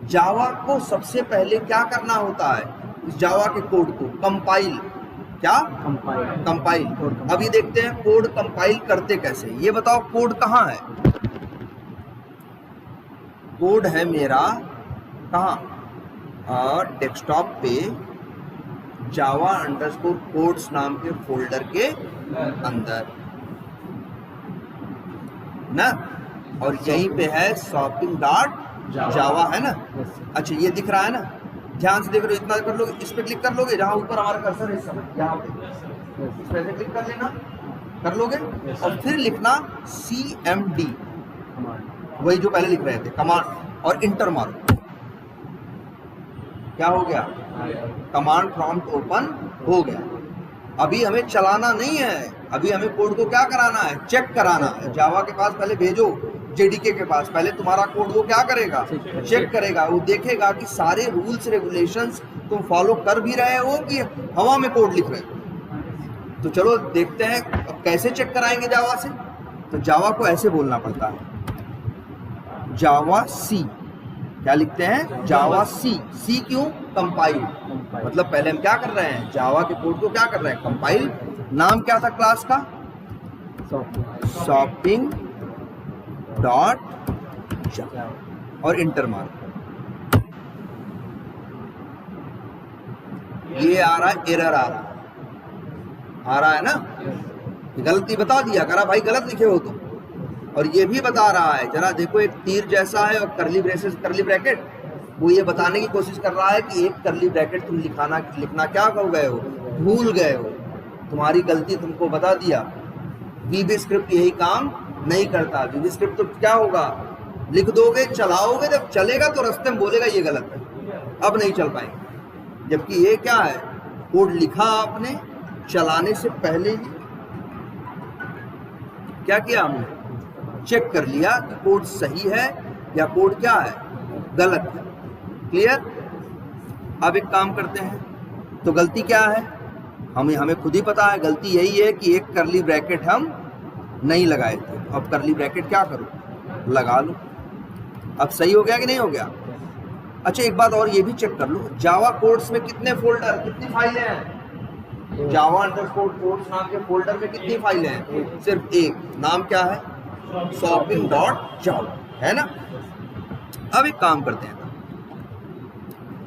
जावा को सबसे पहले क्या करना होता है, इस जावा के कोड को कंपाइल, क्या, कंपाइल। अभी देखते हैं कोड कंपाइल करते कैसे, ये बताओ। कोड कहाँ है, कोड है मेरा कहाँ, और डेस्कटॉप पे java_codes नाम के फोल्डर के अंदर ना, और यहीं पे है shopping.java, है ना। अच्छा, ये दिख रहा है ना, ध्यान से देख रहे हो, इतना कर लोगे, इस पे क्लिक कर लोगे, जहाँ ऊपर हमारा कर्सर है, इस समय यहाँ पे इस पे क्लिक कर लेना, कर लोगे और फिर लिखना CMD, वही जो पहले लिख रहे थे, कमांड, और इंटर मारो। क्या हो गया, कमांड प्रॉम्प्ट ओपन हो गया। अभी हमें चलाना नहीं है, अभी हमें कोड को क्या कराना है, चेक कराना है। जावा के पास पहले भेजो, जेडीके के पास पहले तुम्हारा कोड वो क्या करेगा, चेक करेगा। वो देखेगा कि सारे रूल्स रेगुलेशंस तुम फॉलो कर भी रहे हो कि हवा में कोड लिख रहे हो। तो चलो देखते हैं अब कैसे चेक कराएंगे जावा से। तो जावा को ऐसे बोलना पड़ता है, जावा सी। क्या लिखते हैं? जावा सी। सी क्यों? कंपाइल। मतलब पहले हम क्या कर रहे हैं, जावा के कोड को क्या कर रहे हैं, कंपाइल। नाम क्या था क्लास का? शॉपिंग डॉट जावा, और इंटर मारो। ये आ रहा है, एरर आ रहा है ना, गलती बता दिया करा भाई, गलत लिखे हो तुम। और ये भी बता रहा है, जरा देखो, एक तीर जैसा है और करली ब्रेसेस, करली ब्रैकेट, वो ये बताने की कोशिश कर रहा है कि एक करली ब्रैकेट तुम लिखना क्या कर गए हो, भूल गए हो, तुम्हारी गलती तुमको बता दिया। वीबी स्क्रिप्ट यही काम नहीं करता। वीबी स्क्रिप्ट तो क्या होगा, लिख दोगे, चलाओगे, जब चलेगा तो रास्ते में बोलेगा ये गलत है, अब नहीं चल पाएंगे। जबकि ये क्या है, कोड लिखा आपने, चलाने से पहले ही क्या किया हमने, चेक कर लिया कि कोड सही है या कोड क्या है, गलत है। क्लियर? अब एक काम करते हैं, तो गलती क्या है, हमें खुद ही पता है, गलती यही है कि एक करली ब्रैकेट हम नहीं लगाए थे। अब करली ब्रैकेट क्या करो, लगा लो। अब सही हो गया कि नहीं हो गया? अच्छा एक बात और ये भी चेक कर लो, जावा कोड्स में कितने फोल्डर, कितनी फाइलें हैं? जावा अंडरस्कोर कोड्स नाम के फोल्डर में कितनी फाइलें हैं? सिर्फ एक। नाम क्या है? शॉपिंग डॉट जावा, है ना। अब एक काम करते हैं,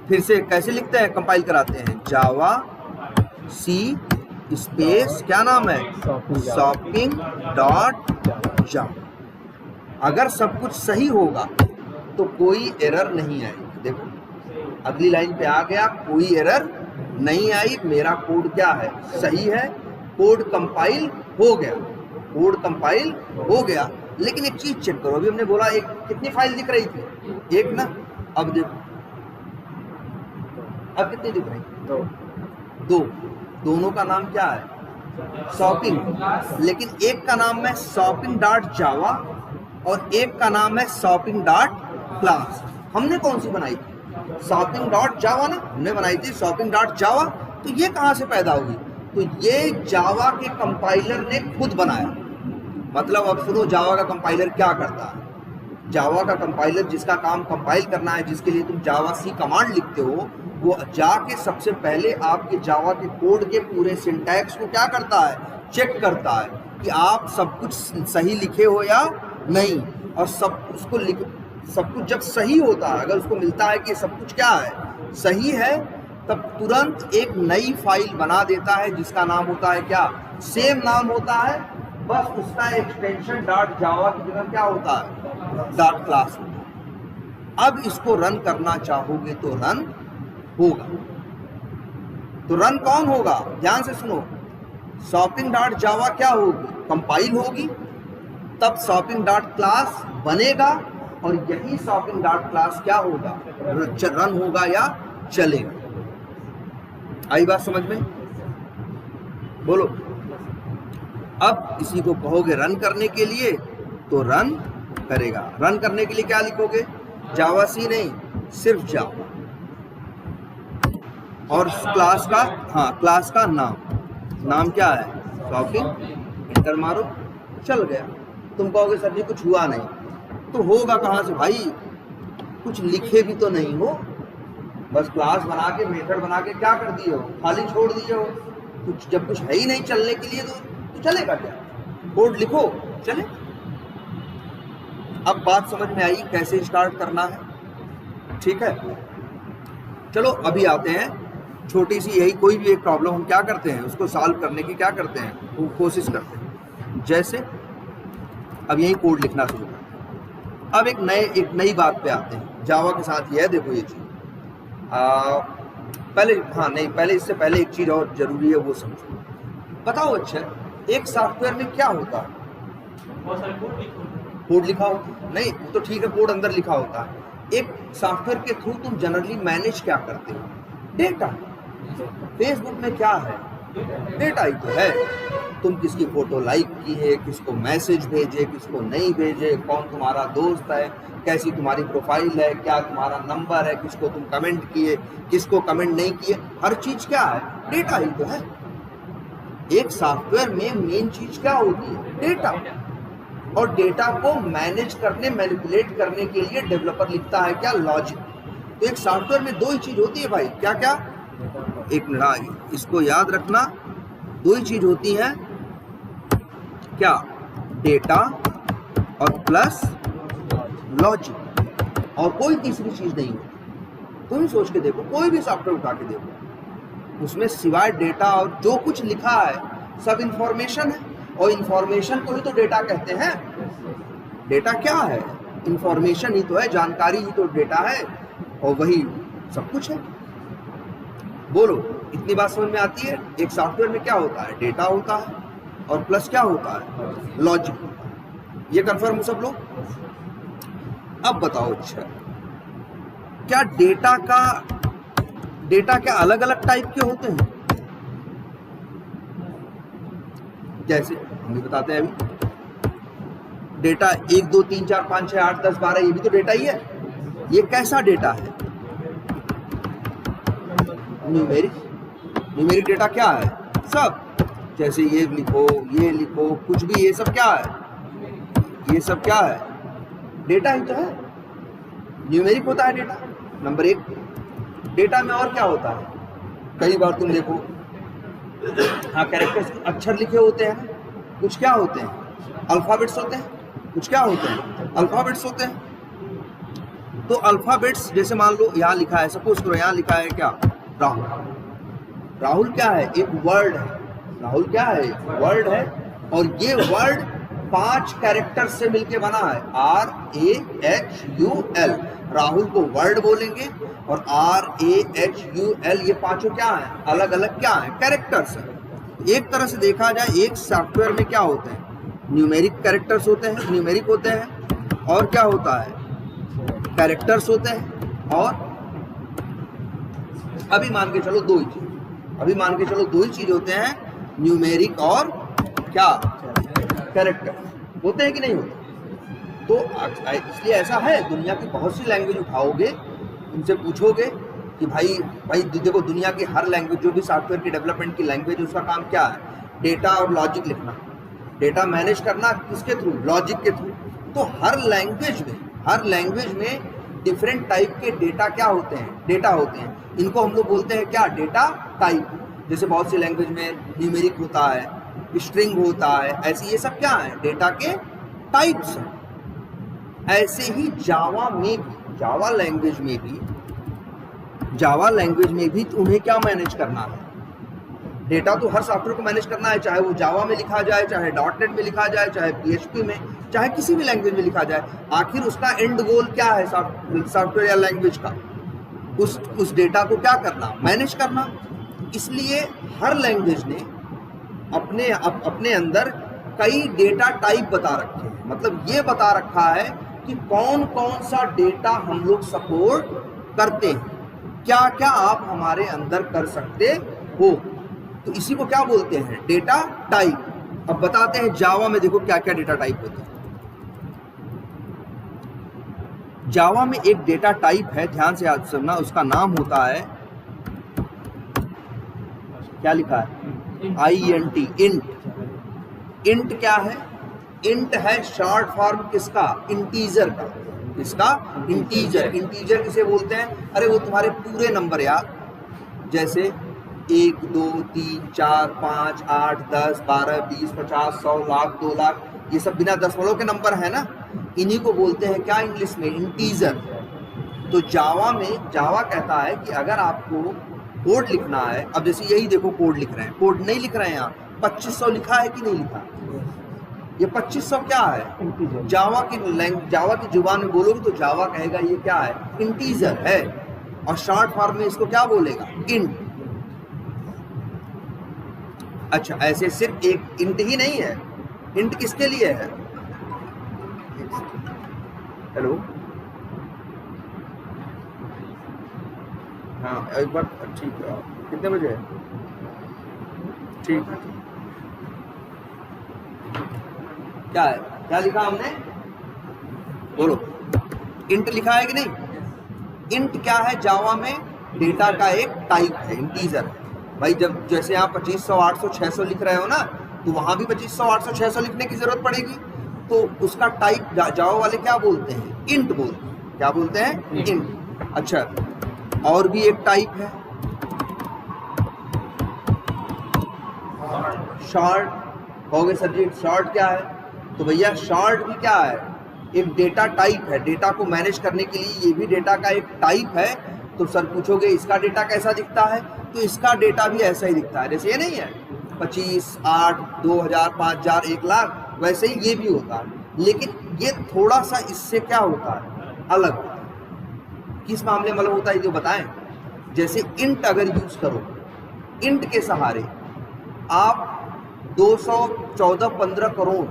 फिर से कैसे लिखते हैं, कंपाइल कराते हैं, जावा सी स्पेस क्या नाम है, शॉपिंग डॉट जावा। अगर सब कुछ सही होगा तो कोई एरर नहीं आएगी। देखो अगली लाइन पे आ गया, कोई एरर नहीं आई, मेरा कोड क्या है, सही है, कोड कंपाइल हो गया, कोड कंपाइल हो गया। लेकिन एक चीज चेक करो, अभी हमने बोला एक, कितनी फाइल दिख रही थी, एक ना। अब देखो अब कितनी दिख रही, दो। दोनों का नाम क्या है, शॉपिंग, लेकिन एक का नाम है शॉपिंग डॉट जावा और एक का नाम है शॉपिंग डॉट क्लास। हमने कौन सी बनाई थी, शॉपिंग डॉट जावा ना, हमने बनाई थी शॉपिंग डॉट जावा। तो ये कहाँ से पैदा हुई, तो ये जावा के कंपाइलर ने खुद बनाया। मतलब अब सुनो, जावा का कंपाइलर क्या करता है, जावा का कंपाइलर जिसका काम कंपाइल करना है, जिसके लिए तुम जावा सी कमांड लिखते हो, वो जाके सबसे पहले आपके जावा के कोड के पूरे सिंटैक्स को क्या करता है, चेक करता है कि आप सब कुछ सही लिखे हो या नहीं। और सब कुछ जब सही होता है, अगर उसको मिलता है कि सब कुछ क्या है, सही है, तब तुरंत एक नई फाइल बना देता है जिसका नाम होता है क्या, सेम नाम होता है, बस उसका एक्सटेंशन डॉट जावा की जगह क्या होता है, डॉट क्लास। अब इसको रन करना चाहोगे तो रन होगा। तो रन कौन होगा, ध्यान से सुनो, शॉपिंग डॉट जावा क्या होगी, कंपाइल होगी, तब शॉपिंग डॉट क्लास बनेगा, और यही शॉपिंग डॉट क्लास क्या होगा, रन होगा या चलेगा। आई बात समझ में? बोलो। अब इसी को कहोगे रन करने के लिए, तो रन करेगा। रन करने के लिए क्या लिखोगे, जावा सी नहीं, सिर्फ जावा, और क्लास का, हाँ क्लास का नाम क्या है, शॉपिंग। इंटर मारो, चल गया। तुम कहोगे सर जी कुछ हुआ नहीं, तो होगा कहाँ से भाई, कुछ लिखे भी तो नहीं हो, बस क्लास बना के मेथड बना के क्या कर दिए हो, खाली छोड़ दिए हो। कुछ जब कुछ है ही नहीं चलने के लिए, तो चलेगा क्या, कोड लिखो चले। अब बात समझ में आई कैसे स्टार्ट करना है, ठीक है। चलो अभी आते हैं, छोटी सी यही कोई भी एक प्रॉब्लम हम क्या करते हैं, उसको सॉल्व करने की क्या करते हैं, वो कोशिश करते हैं। जैसे अब यही कोड लिखना शुरू करते हैं। अब एक नई बात पे आते हैं, जावा के साथ ये है, देखो ये चीज़ पहले इससे पहले एक चीज़ और जरूरी है, वो समझो। बताओ अच्छा, एक सॉफ्टवेयर में क्या होता है, कोड लिखा होता नहीं, तो ठीक है, कोड अंदर लिखा होता है। एक सॉफ्टवेयर के थ्रू तुम जनरली मैनेज क्या करते हो, डेटा। फेसबुक में क्या है, डेटा ही तो है। तुम किसकी फोटो लाइक की है, किसको मैसेज भेजे, किसको नहीं भेजे, कौन तुम्हारा दोस्त है, कैसी तुम्हारी प्रोफाइल है, क्या तुम्हारा नंबर है, किसको तुम कमेंट किए, किसको कमेंट नहीं किए, हर चीज क्या है, डेटा ही तो है। एक सॉफ्टवेयर में मेन चीज क्या होती है, डेटा। और डेटा को मैनेज करने, मैनिपुलेट करने के लिए डेवलपर लिखता है क्या, लॉजिक। तो एक सॉफ्टवेयर में दो ही चीज होती है भाई, क्या क्या, एक मिनट आगे, इसको याद रखना, दो ही चीज होती है क्या, डेटा और प्लस लॉजिक, और कोई तीसरी चीज नहीं होती। तुम ही सोच के देखो, कोई भी सॉफ्टवेयर उठा के देखो, उसमें सिवाय डेटा और जो कुछ लिखा है सब इंफॉर्मेशन है, और इंफॉर्मेशन को ही तो डेटा कहते हैं। डेटा क्या है, इंफॉर्मेशन ही तो है, जानकारी ही तो डेटा है, और वही सब कुछ है। बोलो, इतनी बात समझ में आती है। एक सॉफ्टवेयर में क्या होता है, डेटा होता है, और प्लस क्या होता है, लॉजिक। ये कंफर्म हो सब लोग। अब बताओ, अच्छा क्या डेटा क्या अलग अलग टाइप के होते हैं? जैसे हम भी बताते हैं, अभी डेटा 1 2 3 4 5 6 8 10 12, ये भी तो डेटा ही है। ये कैसा डेटा है, न्यूमेरिक डेटा क्या है, सब। जैसे ये लिखो कुछ भी, ये सब क्या है, ये सब क्या है, डेटा ही तो है। न्यूमेरिक होता है डेटा, नंबर 1। डेटा में और क्या होता है, कई बार तुम देखो, हाँ, कैरेक्टर्स, अक्षर लिखे होते हैं, कुछ क्या होते हैं, अल्फाबेट्स होते हैं, कुछ क्या होते हैं, अल्फाबेट्स होते हैं। तो अल्फाबेट्स, जैसे मान लो यहाँ लिखा है, सपोज करो यहाँ लिखा है क्या, राहुल। राहुल क्या है, एक वर्ड है। राहुल क्या है, वर्ड है, और ये वर्ड 5 कैरेक्टर से मिलके बना है, RAHUL। राहुल को वर्ड बोलेंगे, और RAHUL, ये पांचों क्या है, अलग अलग क्या है, कैरेक्टर्स है। एक तरह से देखा जाए, एक सॉफ्टवेयर में क्या होते हैं, न्यूमेरिक कैरेक्टर्स होते हैं, न्यूमेरिक होते हैं, और क्या होता है, कैरेक्टर्स होते हैं, और अभी मान के चलो दो ही चीज होते हैं, न्यूमेरिक और क्या, कैरेक्टर होते हैं कि नहीं होते। तो इसलिए ऐसा है, दुनिया की बहुत सी लैंग्वेज उठाओगे, उनसे पूछोगे कि भाई देखो, दुनिया की हर लैंग्वेज, जो भी सॉफ्टवेयर की डेवलपमेंट की लैंग्वेज, उसका काम क्या है, डेटा और लॉजिक लिखना, डेटा मैनेज करना, किसके थ्रू, लॉजिक के थ्रू। तो हर लैंग्वेज में डिफरेंट टाइप के डेटा क्या होते हैं, डेटा होते हैं। इनको हम लोग बोलते हैं क्या, डेटा टाइप। जैसे बहुत सी लैंग्वेज में न्यूमेरिक होता है, स्ट्रिंग होता है, ऐसे ये सब क्या है, डेटा के टाइप्स हैं। ऐसे ही जावा लैंग्वेज में भी उन्हें क्या मैनेज करना है, डेटा तो हर सॉफ्टवेयर को मैनेज करना है, चाहे वो जावा में लिखा जाए, चाहे .NET में लिखा जाए, चाहे PHP में, चाहे किसी भी लैंग्वेज में लिखा जाए। आखिर उसका एंड गोल क्या है, सॉफ्टवेयर या लैंग्वेज का, उस डेटा को क्या करना, मैनेज करना। इसलिए हर लैंग्वेज ने अपने अंदर कई डेटा टाइप बता रखे हैं, मतलब ये बता रखा है कि कौन कौन सा डेटा हम लोग सपोर्ट करते हैं, क्या क्या आप हमारे अंदर कर सकते हो। तो इसी को क्या बोलते हैं, डेटा टाइप। अब बताते हैं जावा में देखो क्या क्या डेटा टाइप होते हैं। जावा में एक डेटा टाइप है, ध्यान से याद सुनना, उसका नाम होता है, क्या लिखा है, INT, इंट क्या है, इंट है शॉर्ट फॉर्म किसका, इंटीजर का। किसका, इंटीजर किसे बोलते हैं, अरे वो तुम्हारे पूरे नंबर यार, जैसे 1 2 3 4 5 8 10 12 20 50 100 लाख 2 लाख, ये सब बिना दशमलव के नंबर है ना, इन्हीं को बोलते हैं क्या इंग्लिश में, इंटीजर। तो जावा कहता है कि अगर आपको कोड लिखना है, अब जैसे यही देखो कोड लिख रहे हैं, कोड नहीं लिख रहे हैं आप, 2500 लिखा है कि नहीं लिखा, ये 2500 क्या है, जावा की जुबान में बोलोगे तो जावा कहेगा ये क्या है, इंटीजर है, और शॉर्ट फॉर्म में इसको क्या बोलेगा, इंट। अच्छा, ऐसे सिर्फ एक इंट ही नहीं है, इंट किसके लिए है, हेलो, हाँ एक बार, ठीक है, कितने बजे है, ठीक है। क्या है, क्या लिखा हमने, बोलो। इंट लिखा है कि नहीं? इंट क्या है? जावा में डेटा का एक टाइप है, इंटीजर है भाई। जब जैसे आप 2500, 800, 600 लिख रहे हो ना, तो वहां भी 2500, 800, 600 लिखने की जरूरत पड़ेगी। तो उसका टाइप जावा वाले क्या बोलते हैं? इंट बोलते हैं। क्या बोलते हैं? इंट। अच्छा, और भी एक टाइप है शॉर्ट। कहोगे सर जी शॉर्ट क्या है? तो भैया शॉर्ट भी क्या है? एक डेटा टाइप है। डेटा को मैनेज करने के लिए ये भी डेटा का एक टाइप है। तो सर पूछोगे इसका डेटा कैसा दिखता है? तो इसका डेटा भी ऐसा ही दिखता है। जैसे ये नहीं है 25, 8, 2000, 5000, 1 लाख, वैसे ही ये भी होता है। लेकिन ये थोड़ा सा इससे क्या होता है? अलग होता है। किस मामले में अलग होता है, जो बताएं। जैसे इंट अगर यूज करो, इंट के सहारे आप 214-15 करोड़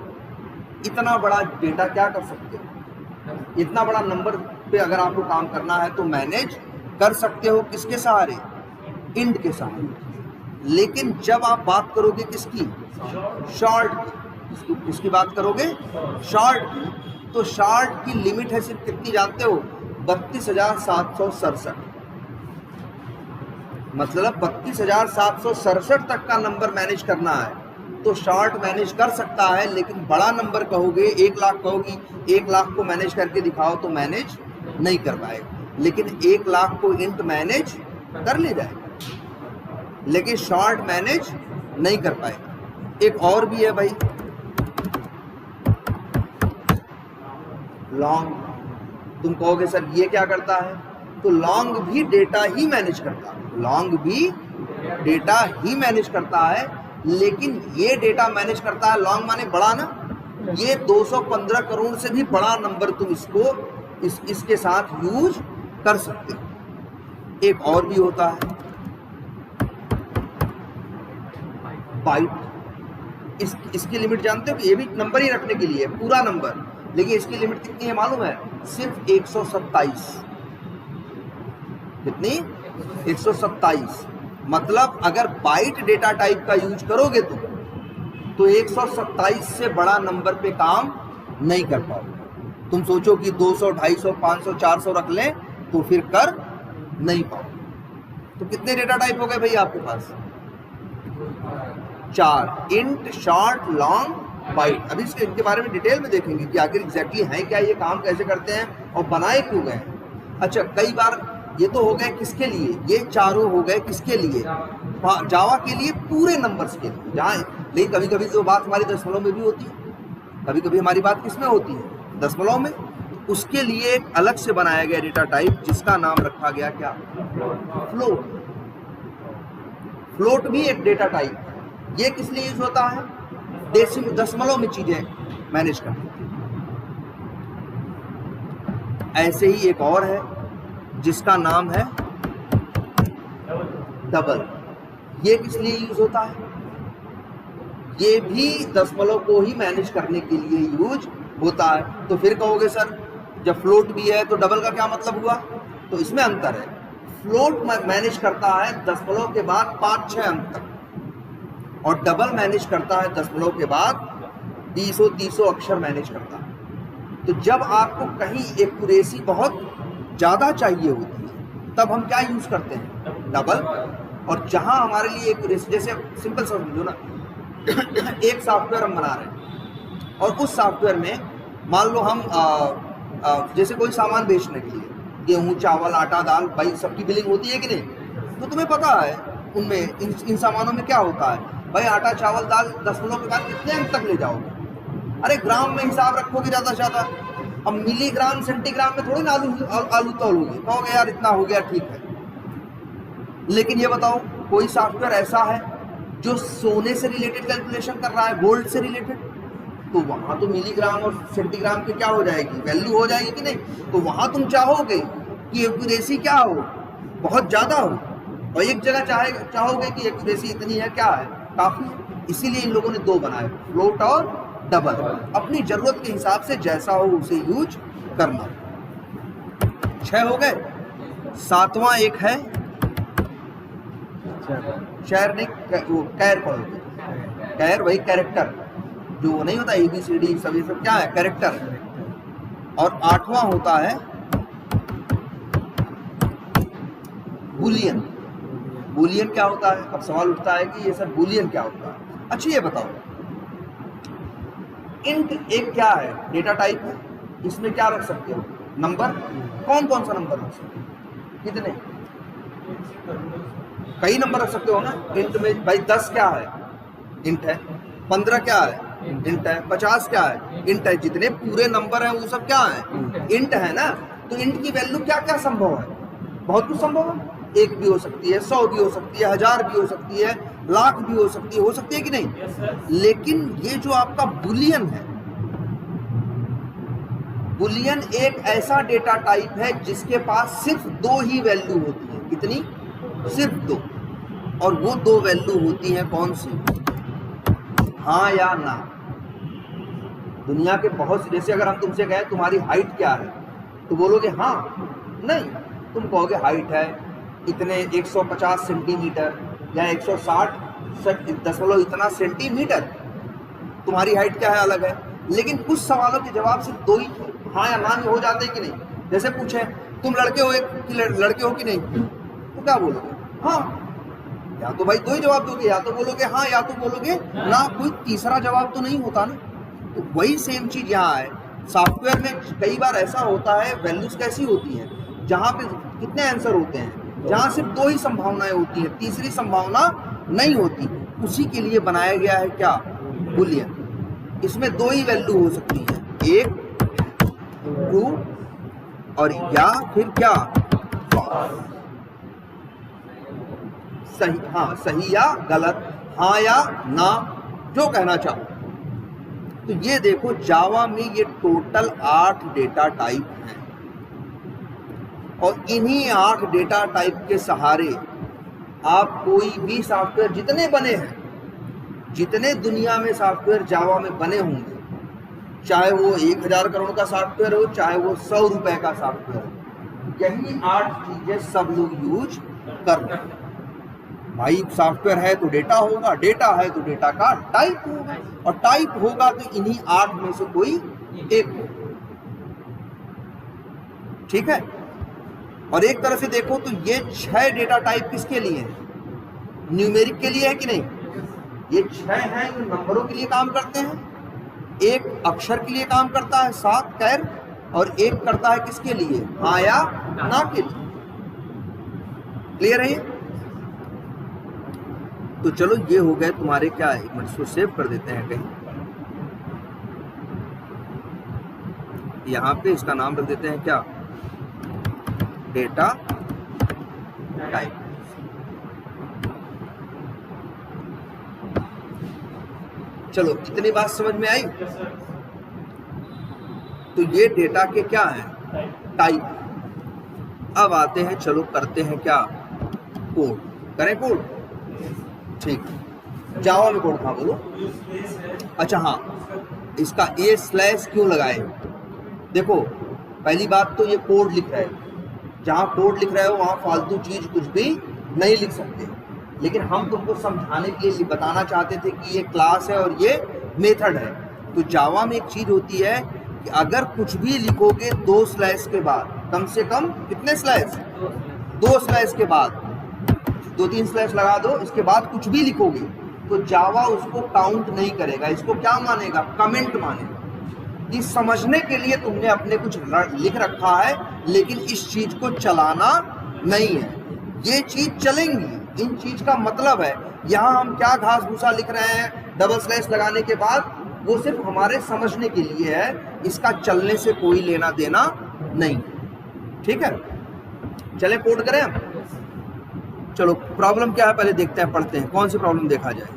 इतना बड़ा डेटा क्या कर सकते हो? इतना बड़ा नंबर पे अगर आपको काम करना है तो मैनेज कर सकते हो। किसके सहारे? इंट के सहारे। लेकिन जब आप बात करोगे किसकी? शॉर्ट की। किसकी बात करोगे? शॉर्ट की। तो शॉर्ट की लिमिट है सिर्फ कितनी जानते हो? 32,767। मतलब 32,767 तक का नंबर मैनेज करना है तो शॉर्ट मैनेज कर सकता है। लेकिन बड़ा नंबर कहोगे, 1 लाख कहोगी, 1 लाख को मैनेज करके दिखाओ तो मैनेज नहीं कर पाएगा। लेकिन 1 लाख को इंट मैनेज कर ले जाएगा, लेकिन शॉर्ट मैनेज नहीं कर पाएगा। एक और भी है भाई, लॉन्ग। तुम कहोगे सर ये क्या करता है? तो लॉन्ग भी डेटा ही मैनेज करता है। लॉन्ग भी डेटा ही मैनेज करता है, लेकिन ये डेटा मैनेज करता है, लॉन्ग माने बड़ा ना, ये 215 करोड़ से भी बड़ा नंबर तुम इसको इसके साथ यूज कर सकते हो। एक और भी होता है बाइट। इसकी लिमिट जानते हो कि ये भी नंबर ही रखने के लिए, पूरा नंबर। लेकिन इसकी लिमिट कितनी है मालूम है? सिर्फ 127। कितनी? 127। मतलब अगर बाइट डेटा टाइप का यूज करोगे तो 127 से बड़ा नंबर पे काम नहीं कर पाओगे। तुम सोचो कि 200, 250, 500, 400 रख लें तो फिर कर नहीं पाओ। तो कितने डेटा टाइप हो गए भाई आपके पास? 4। Int, short, long, byte. अभी इनके बारे में डिटेल में देखेंगे कि आखिर एग्जैक्टली हैं क्या, ये काम कैसे करते हैं और बनाए क्यों गए। अच्छा, कई बार ये तो हो गए किसके लिए? ये चारों हो गए किसके लिए? जावा के लिए, पूरे नंबर्स के लिए। जहाँ लेकिन कभी कभी जो बात हमारी दशमलव में भी होती है, कभी कभी हमारी बात किसमें होती है? दशमलव में। उसके लिए एक अलग से बनाया गया डेटा टाइप जिसका नाम रखा गया क्या? फ्लोट। फ्लोट भी एक डेटा टाइप है। ये किस लिए यूज होता है? दशमलव में चीजें मैनेज करने। ऐसे ही एक और है जिसका नाम है डबल। ये किस लिए यूज होता है? ये भी दशमलव को ही मैनेज करने के लिए यूज होता है। तो फिर कहोगे सर जब फ्लोट भी है तो डबल का क्या मतलब हुआ? तो इसमें अंतर है। फ्लोट मैनेज करता है दशमलव के बाद 5-6 अंक तक, और डबल मैनेज करता है दशमलव के बाद 200-300 अक्षर मैनेज करता है। तो जब आपको कहीं एक्यूरेसी बहुत ज़्यादा चाहिए होती है तब हम क्या यूज़ करते हैं? डबल। और जहां हमारे लिए एक्यूरेसी, जैसे सिंपल सा समझो ना, एक सॉफ्टवेयर हम बना रहे हैं और उस सॉफ्टवेयर में मान लो हम जैसे कोई सामान बेचने के लिए, गेहूँ, चावल, आटा, दाल, भाई सबकी बिलिंग होती है कि नहीं? तो तुम्हें पता है उनमें इन सामानों में क्या होता है भाई? आटा, चावल, दाल दशमलव के बाद कितने अंक तक ले जाओगे? अरे ग्राम में हिसाब रखोगे ज़्यादा से ज़्यादा। अब मिलीग्राम, सेंटीग्राम में थोड़ी ना आलू तौलोगे, कहोगे यार इतना हो गया ठीक है। लेकिन ये बताओ कोई सॉफ्टवेयर ऐसा है जो सोने से रिलेटेड कैलकुलेशन कर रहा है, गोल्ड से रिलेटेड, तो वहां तो मिलीग्राम और सेंटीग्राम की क्या हो जाएगी? वैल्यू हो जाएगी कि नहीं? तो वहां तुम चाहोगे कि एक्यूरेसी क्या हो? बहुत ज़्यादा हो। और एक जगह चाहोगे कि एक्यूरेसी इतनी है, क्या है, काफ़ी। इसीलिए इन लोगों ने 2 बनाए, फ्लोट और डबल। अपनी ज़रूरत के हिसाब से जैसा हो उसे यूज करना। 6 हो गए। 7वां एक है शहर नहीं, वो कैर पढ़ोगे। कैर वही कैरेक्टर, जो नहीं होता ABCD सब, ये सब क्या है? कैरेक्टर। और 8वां होता है बुलियन। बुलियन क्या होता है? अब सवाल उठता है कि ये सब बुलियन क्या होता है। अच्छा ये बताओ, इंट एक क्या है? डेटा टाइप है। इसमें क्या रख सकते हो? नंबर। कौन कौन सा नंबर रख सकते हो? कितने? कई नंबर रख सकते हो ना इंट में। भाई 10 क्या है? इंट है। 15 क्या है? इंट है। 50 क्या है? इंट है। जितने पूरे नंबर हैं वो सब क्या है? इंट है ना। तो इंट की वैल्यू क्या क्या संभव है? बहुत कुछ संभव है। 1 भी हो सकती है, 100 भी हो सकती है, 1000 भी हो सकती है, लाख भी हो सकती है कि नहीं? लेकिन ये जो आपका बुलियन है, बुलियन एक ऐसा डेटा टाइप है जिसके पास सिर्फ 2 ही वैल्यू होती है। कितनी? सिर्फ 2। और वो 2 वैल्यू होती हैं कौन सी? हाँ या ना। दुनिया के बहुत से, जैसे अगर हम तुमसे कहें तुम्हारी हाइट क्या है, तो बोलोगे हाँ, नहीं, तुम कहोगे हाइट है इतने 150 सेंटीमीटर या 160 इतना सेंटीमीटर। तुम्हारी हाइट क्या है अलग है। लेकिन कुछ सवालों के जवाब सिर्फ 2 ही हाँ या ना में हो जाते हैं कि नहीं। जैसे पूछे तुम लड़के हो कि नहीं, तो क्या बोलोगे? हाँ। या तो भाई 2 ही जवाब दोगे, या तो बोलोगे हाँ या तो बोलोगे ना, कोई तीसरा जवाब तो नहीं होता ना। तो वही सेम चीज यहाँ है। सॉफ्टवेयर में कई बार ऐसा होता है, वैल्यूज कैसी होती हैं जहाँ पे कितने आंसर होते हैं, जहाँ सिर्फ 2 ही संभावनाएं होती हैं, तीसरी संभावना नहीं होती। उसी के लिए बनाया गया है क्या? बुलियन। इसमें 2 ही वैल्यू हो सकती है, 1 ट्रू और या फिर क्या? सही, हाँ सही या गलत, हाँ या ना, जो कहना चाहो। तो ये देखो जावा में ये टोटल 8 डेटा टाइप हैं और इन्हीं 8 डेटा टाइप के सहारे आप कोई भी सॉफ्टवेयर, जितने बने हैं, जितने दुनिया में सॉफ्टवेयर जावा में बने होंगे, चाहे वो 1000 करोड़ का सॉफ्टवेयर हो, चाहे वो 100 रुपए का सॉफ्टवेयर हो, यही 8 चीजें सब लोग यूज कर रहे हैं। भाई सॉफ्टवेयर है तो डेटा होगा, डेटा है तो डेटा का टाइप होगा, और टाइप होगा तो इन्हीं 8 में से कोई एक होगा। ठीक है। और एक तरह से देखो तो ये 6 डेटा टाइप किसके लिए हैं? न्यूमेरिक के लिए है कि नहीं? ये 6 हैं जो नंबरों के लिए काम करते हैं, एक अक्षर के लिए काम करता है 7 कैर, और एक करता है किसके लिए? हाँ या ना के लिए। क्लियर है ये? तो चलो ये हो गए तुम्हारे क्या, एक मिनट इसको सेव कर देते हैं कहीं, यहां पे इसका नाम रख देते हैं क्या? Data type. चलो इतनी बात समझ में आई। तो ये डेटा के क्या है? टाइप। अब आते हैं, चलो करते हैं क्या? कोड। करें कोड? ठीक। जावा में कोड था, बोलो। अच्छा हाँ, इसका A/ क्यों लगाए? देखो पहली बात तो ये कोड लिख रहा है, जहाँ कोड लिख रहे हो वहाँ फालतू चीज कुछ भी नहीं लिख सकते। लेकिन हम तुमको समझाने के लिए बताना चाहते थे कि ये क्लास है और ये मेथड है। तो जावा में एक चीज होती है कि अगर कुछ भी लिखोगे 2 स्लैश के बाद, कम से कम कितने स्लैश? 2 स्लैश के बाद 2-3 स्लैश लगा दो, इसके बाद कुछ भी लिखोगे तो जावा उसको काउंट नहीं करेगा। इसको क्या मानेगा? कमेंट मानेगा। कि समझने के लिए तुमने अपने कुछ लिख रखा है, लेकिन इस चीज को चलाना नहीं है। ये चीज चलेंगी, इन चीज का मतलब है यहाँ हम क्या घास भूसा लिख रहे हैं डबल स्लैश लगाने के बाद, वो सिर्फ हमारे समझने के लिए है, इसका चलने से कोई लेना देना नहीं। ठीक है, चले कोड करें हम। चलो प्रॉब्लम क्या है पहले देखते हैं, पढ़ते हैं कौन सी प्रॉब्लम देखा जाए।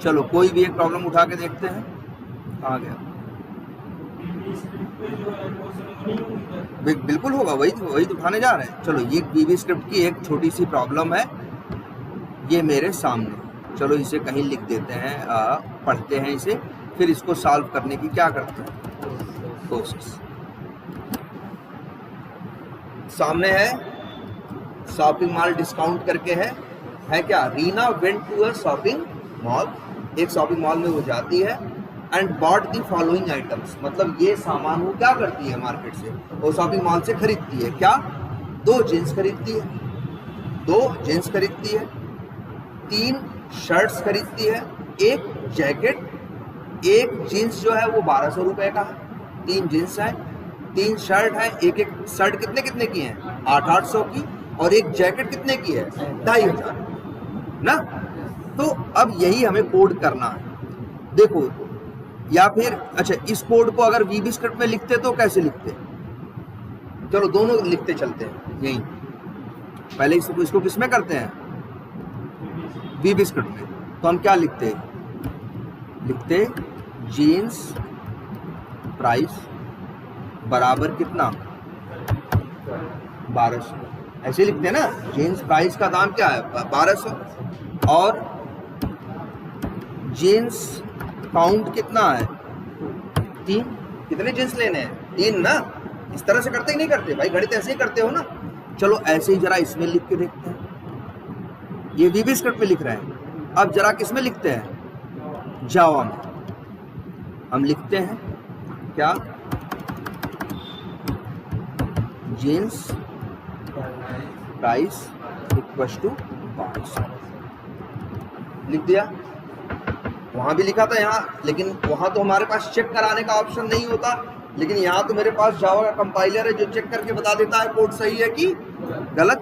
चलो कोई भी एक प्रॉब्लम उठा के देखते हैं। आ गया, बिल्कुल होगा, वही तो उठाने जा रहे हैं। चलो ये VB स्क्रिप्ट की एक छोटी सी प्रॉब्लम है, ये मेरे सामने। चलो इसे कहीं लिख देते हैं, पढ़ते हैं इसे, फिर इसको सॉल्व करने की क्या करते हैं कोशिश। सामने है शॉपिंग मॉल डिस्काउंट करके है, है क्या, Reena went to a shopping mall, एक शॉपिंग मॉल में वो जाती है, and bought the following items, मतलब ये सामान वो क्या करती है मार्केट से, वो शॉपिंग मॉल से खरीदती है क्या, 2 जीन्स खरीदती है, 2 जीन्स खरीदती है, 3 शर्ट्स खरीदती है, 1 जैकेट, 1 जीन्स जो है वो 1200 रुपए का है, 3 जीन्स है, 3 शर्ट है, एक एक शर्ट कितने कितने की है, 800 की, और 1 जैकेट कितने की है, 2500 ना। तो अब यही हमें कोड करना है। देखो, या फिर अच्छा, इस कोड को अगर वीबी स्क्रिप्ट में लिखते तो कैसे लिखते, चलो दोनों लिखते चलते हैं यही। पहले इसको किस में करते हैं, वीबी स्क्रिप्ट में। तो हम क्या लिखते, जीन्स प्राइस बराबर कितना, 1200, ऐसे लिखते हैं ना, जीन्स प्राइस का दाम क्या है, 1200, और जीन्स काउंट कितना है, 3, कितने जीन्स लेने हैं, 3 ना। इस तरह से करते ही नहीं करते भाई, गणित ऐसे ही करते हो ना। चलो ऐसे ही जरा इसमें लिख के देखते हैं, ये वीबी स्क्रिप्ट में लिख रहे हैं। अब जरा किस में लिखते हैं, जावा में। हम लिखते हैं क्या, जीन्स प्राइस इक्वल्स टू 1200, लिख दिया। वहां भी लिखा था यहाँ, लेकिन वहां तो हमारे पास चेक कराने का ऑप्शन नहीं होता, लेकिन यहाँ तो मेरे पास जावा का कंपाइलर है जो चेक करके बता देता है कोड सही है कि गलत।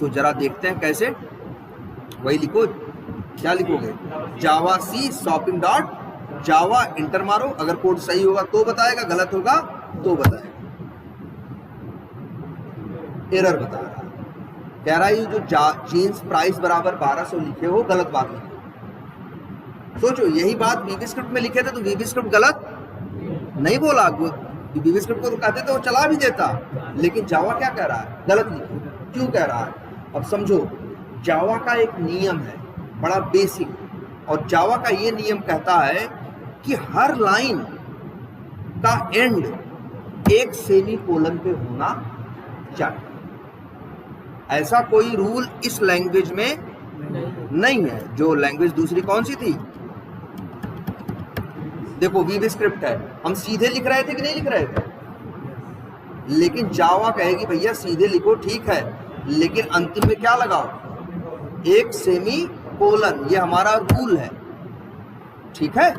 तो जरा देखते हैं कैसे, वही लिखो, क्या लिखोगे, जावा सी शॉपिंग डॉट जावा, इंटर मारो, अगर कोड सही होगा तो बताएगा, गलत होगा तो बताएगा। एरर बता रहा है, कह रहा है ये जो जीन्स प्राइस बराबर 1200 लिखे हो, गलत बात लिखे। सोचो, यही बात वीबी स्क्रिप्ट में लिखे थे तो वीबी स्क्रिप्ट गलत नहीं बोला, वीबी स्क्रिप्ट को तो कहते तो वो चला भी देता, लेकिन जावा क्या कह रहा है, गलत लिखे। क्यों कह रहा है, अब समझो, जावा का एक नियम है बड़ा बेसिक, और जावा का ये नियम कहता है कि हर लाइन का एंड एक सेमीकोलन पे होना चाहिए। ऐसा कोई रूल इस लैंग्वेज में नहीं है। जो लैंग्वेज दूसरी कौन सी थी, देखो वीबी स्क्रिप्ट है, हम सीधे लिख रहे थे कि नहीं लिख रहे थे, लेकिन जावा कहेगी भैया सीधे लिखो, ठीक है, लेकिन अंतिम में क्या लगाओ, एक सेमी कोलन, ये हमारा रूल है, ठीक है,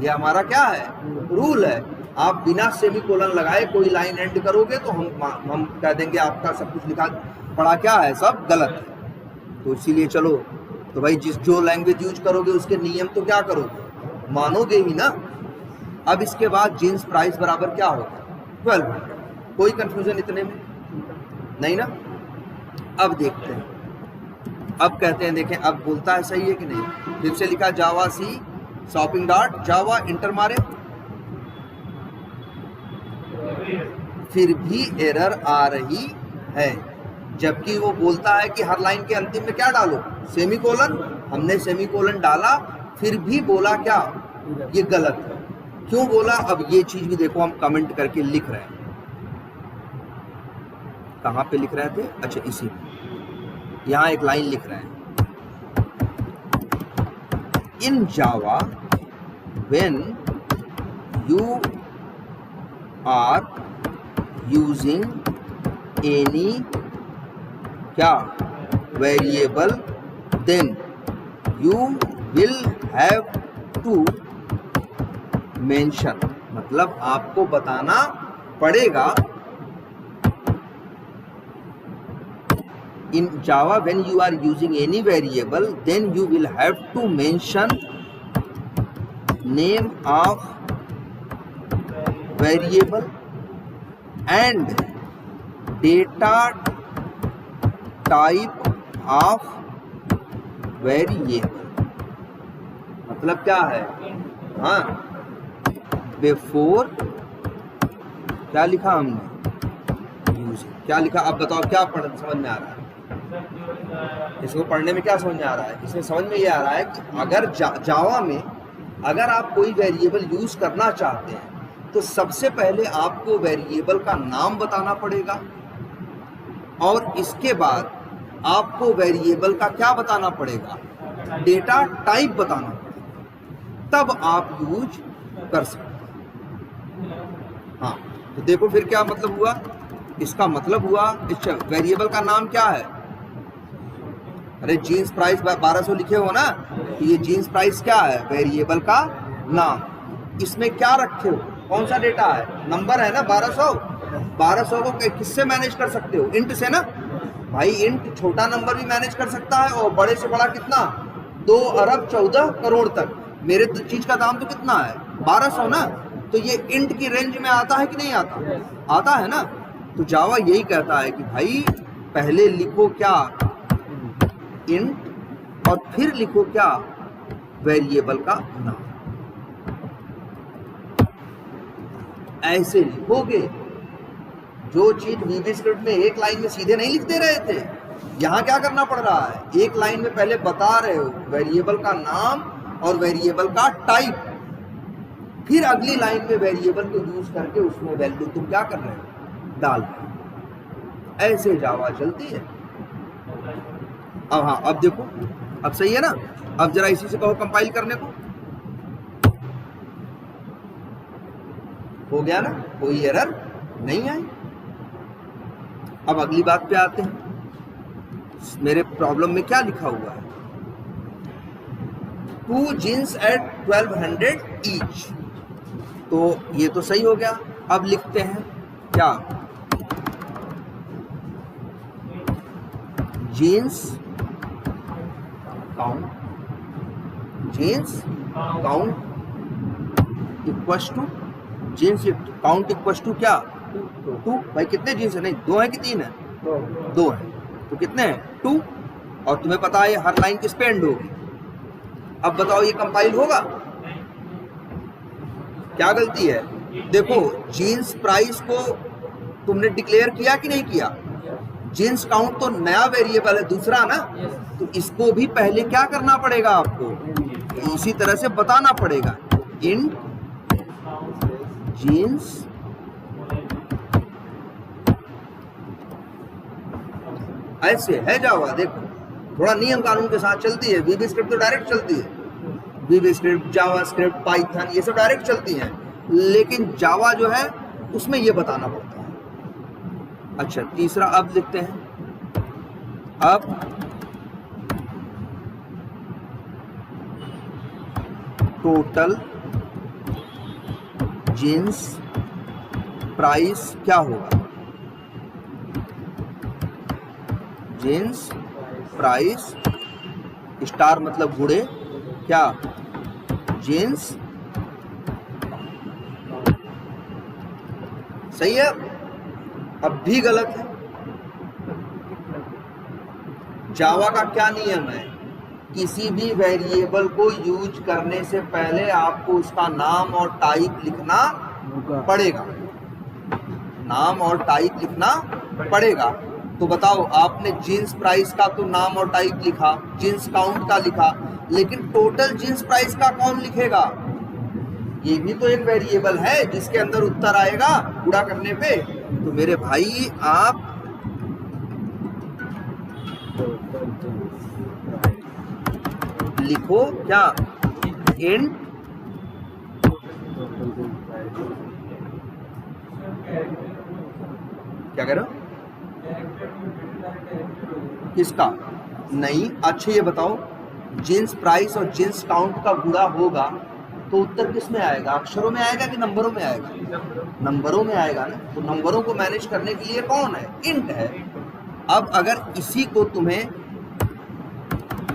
ये हमारा क्या है, रूल है। आप बिना सेमी कोलन लगाए कोई लाइन एंड करोगे तो हम कह देंगे आपका सब कुछ लिखा पढ़ा क्या है, सब गलत है। तो इसीलिए चलो, तो भाई जो लैंग्वेज यूज करोगे उसके नियम तो क्या करोगे, मानोगे ही ना। अब इसके बाद जीन्स प्राइस बराबर क्या होगा, 1200, कोई कंफ्यूजन इतने में नहीं ना। अब देखते हैं, अब कहते हैं, देखें अब बोलता है सही है कि नहीं। फिर से लिखा जावा सी शॉपिंग डॉट जावा, इंटर मारे, फिर भी एरर आ रही है, जबकि वो बोलता है कि हर लाइन के अंतिम में क्या डालो, सेमीकोलन। हमने सेमीकोलन डाला, फिर भी बोला क्या, ये गलत है। क्यों बोला, अब ये चीज भी देखो, हम कमेंट करके लिख रहे हैं। कहाँ पे लिख रहे थे, अच्छा इसी में, यहाँ एक लाइन लिख रहे हैं, in Java when you are using any क्या variable, then you will have to mention, मतलब आपको बताना पड़ेगा। In Java, when you are using any variable, then you will have to mention name of variable and data type of variable। मतलब क्या है, हाँ, before क्या लिखा हमने, यूजिंग क्या लिखा। अब बताओ क्या समझ में आ रहा है, इसको पढ़ने में क्या समझ में आ रहा है, इसमें समझ में ये आ रहा है कि अगर जावा में अगर आप कोई वेरिएबल यूज करना चाहते हैं तो सबसे पहले आपको वेरिएबल का नाम बताना पड़ेगा, और इसके बाद आपको वेरिएबल का क्या बताना पड़ेगा, डेटा टाइप बताना पड़ेगा, तब आप यूज कर सकते हैं। हाँ, तो देखो फिर क्या मतलब हुआ, इसका मतलब हुआ इस वेरिएबल का नाम क्या है, अरे जीन्स प्राइस 1200 लिखे हो ना, तो ये जीन्स प्राइस क्या है, वेरिएबल का नाम। इसमें क्या रखे हो, कौन सा डेटा है, नंबर है ना 1200 को किससे मैनेज कर सकते हो, इंट से ना भाई। इंट छोटा नंबर भी मैनेज कर सकता है और बड़े से बड़ा कितना 2 अरब 14 करोड़ तक। मेरे चीज का दाम तो कितना है 1200 ना, तो ये इंट की रेंज में आता है कि नहीं आता, आता है ना। तो जावा यही कहता है कि भाई पहले लिखो क्या, इंट, और फिर लिखो क्या, वेरिएबल का नाम। ऐसे लिखोगे, जो चीज वीबी स्क्रिप्ट में एक लाइन में सीधे नहीं लिख दे रहे थे, यहां क्या करना पड़ रहा है, एक लाइन में पहले बता रहे हो वेरिएबल का नाम और वेरिएबल का टाइप, फिर अगली लाइन में वेरिएबल को यूज करके उसमें वैल्यू तुम क्या कर रहे हो, डाल रहे हो। ऐसे जावा चलती है। अब हाँ, अब देखो, अब सही है ना। अब जरा इसी से कहो कंपाइल करने को, हो गया ना, कोई एरर नहीं आई। अब अगली बात पे आते हैं, मेरे प्रॉब्लम में क्या लिखा हुआ है, 2 जीन्स एट 1200 ईच, तो ये तो सही हो गया। अब लिखते हैं क्या, jeans count, jeans count equals to, jeans count equals to क्या, 2। भाई कितने जीन्स है, नहीं 2 है कि 3 है, 2 है, तो कितने हैं 2, और तुम्हें पता है हर लाइन किस पे एंड होगी। अब बताओ ये कंपाइल होगा, क्या गलती है, देखो जीन्स प्राइस को तुमने डिक्लेयर किया कि नहीं किया, जीन्स काउंट तो नया वेरिएबल है दूसरा ना, तो इसको भी पहले क्या करना पड़ेगा आपको, इसी तरह से बताना पड़ेगा, इंट जीन्स ऐसे है जावा। देखो थोड़ा नियम कानून के साथ चलती है, वीबी स्क्रिप्ट तो डायरेक्ट चलती है, वीबी स्क्रिप्ट, जावा स्क्रिप्ट, पाइथन, ये सब डायरेक्ट चलती हैं, लेकिन जावा जो है उसमें ये बताना पड़ता है। अच्छा, तीसरा अब लिखते हैं, अब टोटल जीन्स प्राइस क्या होगा, जीन्स प्राइस स्टार मतलब गुड़े क्या, जीन्स, सही है। अब भी गलत है, जावा का क्या नियम है, किसी भी वेरिएबल को यूज करने से पहले आपको उसका नाम और टाइप लिखना पड़ेगा, नाम और टाइप लिखना पड़ेगा। तो बताओ, आपने जीन्स प्राइस का तो नाम और टाइप लिखा, जीन्स काउंट का लिखा, लेकिन टोटल जीन्स प्राइस का कौन लिखेगा, ये भी तो एक वेरिएबल है जिसके अंदर उत्तर आएगा गुणा करने पे। तो मेरे भाई आप लिखो क्या, इंट क्या कह रहे हो, किसका, नहीं, अच्छा ये बताओ, जीन्स प्राइस और जीन्स काउंट का गुणा होगा तो उत्तर किस में आएगा, अक्षरों में आएगा कि नंबरों में आएगा, नंबरों में आएगा ना। तो नंबरों को मैनेज करने के लिए कौन है, इंट है। अब अगर इसी को तुम्हें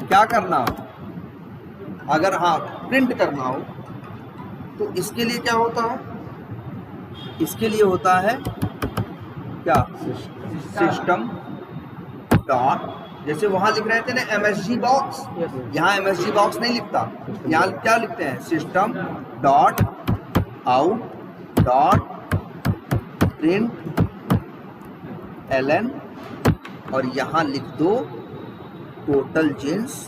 क्या करना हो, अगर हाँ प्रिंट करना हो, तो इसके लिए क्या होता है, इसके लिए होता है क्या, सिस्टम डॉट, जैसे वहां लिख रहे थे ना MSG बॉक्स, यहाँ MSG बॉक्स नहीं लिखता, यहाँ क्या लिखते हैं, system dot out dot print ln, और यहाँ लिख दो टोटल जीन्स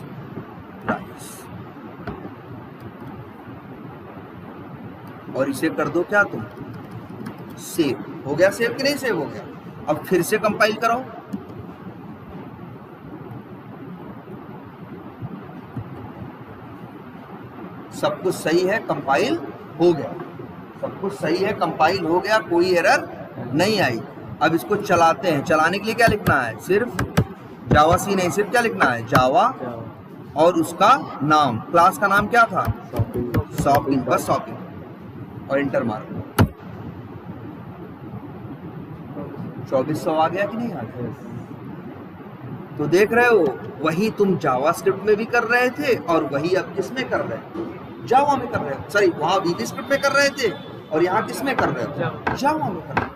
प्राइस, और इसे कर दो क्या तुम, सेव। हो गया सेव कि नहीं सेव हो गया। अब फिर से कंपाइल करो, सब कुछ सही है, कंपाइल हो गया, सब कुछ सही है, कंपाइल हो गया, कोई एरर नहीं आई। अब इसको चलाते हैं। चलाने के लिए क्या लिखना है? सिर्फ जावा सी नहीं, सिर्फ क्या लिखना है? जावा और उसका नाम, क्लास का नाम क्या था? शॉपिंग, बस शॉपिंग, और इंटर मारो। 2400 आ गया कि नहीं आ गया? तो देख रहे हो, वही तुम जावास्क्रिप्ट में भी कर रहे थे और वही अब किसमें कर रहे हो? जावा में कर रहे हो। सॉरी, वहां वीबी स्क्रिप्ट में कर रहे थे और यहाँ किसमें कर रहे हो? जावा में कर रहे हो।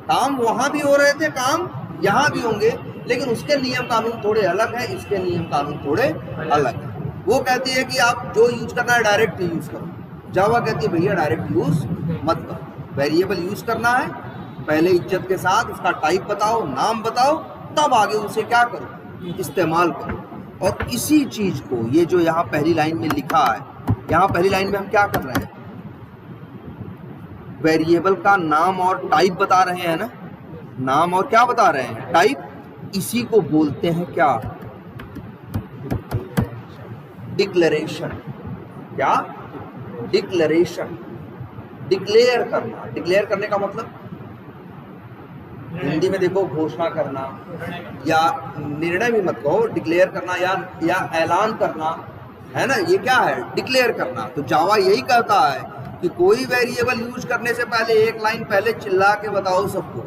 काम वहां भी हो रहे थे, काम यहाँ भी होंगे, लेकिन उसके नियम कानून थोड़े अलग है, इसके नियम कानून थोड़े अलग है। वो कहती है कि आप जो यूज करना है डायरेक्ट यूज करो, जावा कहती है भैया डायरेक्ट यूज मत करो, वेरिएबल यूज करना है, पहले इज्जत के साथ उसका टाइप बताओ, नाम बताओ, तब आगे उसे क्या करो? इस्तेमाल करो। और इसी चीज को, ये जो यहाँ पहली लाइन में लिखा है, यहाँ पहली लाइन में हम क्या कर रहे हैं? वेरिएबल का नाम और टाइप बता रहे हैं ना, नाम और क्या बता रहे हैं? टाइप। इसी को बोलते हैं क्या? डिक्लेरेशन। क्या? डिक्लेरेशन। डिक्लेयर करना। डिक्लेयर करने का मतलब हिंदी में देखो घोषणा करना, या निर्णय भी मत कहो, डिक्लेयर करना या ऐलान करना, है ना? ये क्या है? डिक्लेयर करना। तो जावा यही कहता है कि कोई वेरिएबल यूज करने से पहले एक लाइन पहले चिल्ला के बताओ सबको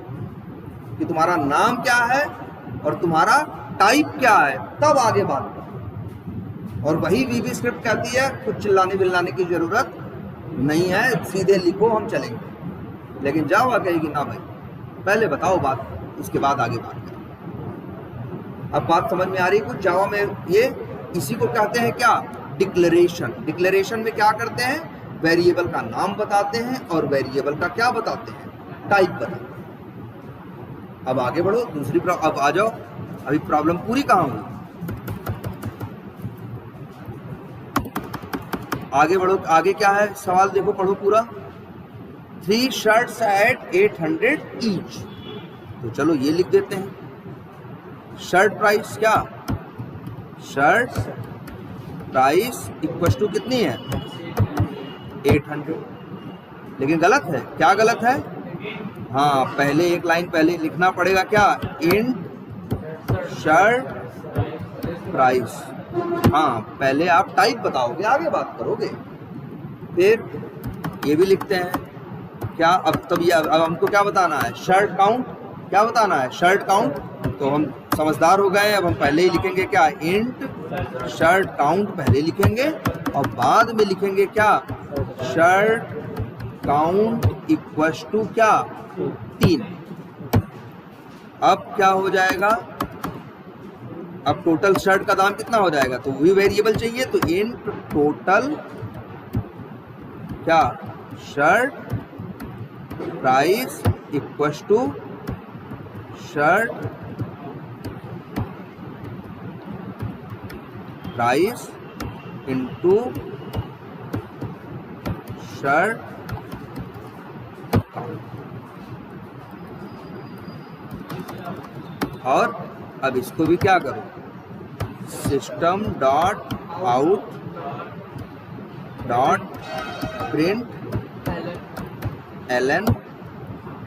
कि तुम्हारा नाम क्या है और तुम्हारा टाइप क्या है, तब आगे बात करो। और वही वीबी स्क्रिप्ट कहती है कुछ चिल्लाने बिल्लाने की जरूरत नहीं है, सीधे लिखो, हम चलेंगे। लेकिन जावा कहेगी ना भाई, पहले बताओ बात, उसके बाद आगे बात करें। अब बात समझ में आ रही है कुछ? जावा में ये इसी को कहते हैं क्या? डिक्लेरेशन। डिक्लेरेशन में क्या करते हैं? वेरिएबल का नाम बताते हैं और वेरिएबल का क्या बताते हैं? टाइप बताते हैं। अब आगे बढ़ो, दूसरी अब आ जाओ, अभी प्रॉब्लम पूरी कहाँ हुई? आगे बढ़ो, आगे क्या है सवाल? देखो, पढ़ो पूरा। 3 shirts at 800 each। तो चलो ये लिख देते हैं। शर्ट प्राइस क्या? शर्ट प्राइस इक्वल टू कितनी है? 800। लेकिन गलत है। क्या गलत है? हाँ, पहले एक लाइन पहले लिखना पड़ेगा क्या? Int shirt price. हाँ, पहले आप टाइप बताओगे, आगे बात करोगे। फिर ये भी लिखते हैं क्या? अब तब ये, अब हमको क्या बताना है? Shirt count. क्या बताना है? Shirt count. तो हम समझदार हो गए, अब हम पहले ही लिखेंगे क्या? इंट शर्ट काउंट पहले लिखेंगे और बाद में लिखेंगे क्या? शर्ट काउंट इक्वल्स टू क्या? 3। अब क्या हो जाएगा? अब टोटल शर्ट का दाम कितना हो जाएगा? तो वही वेरिएबल चाहिए, तो इंट टोटल क्या? Shirt price equals to shirt price into shirt और अब इसको भी क्या करो? System dot out dot print ln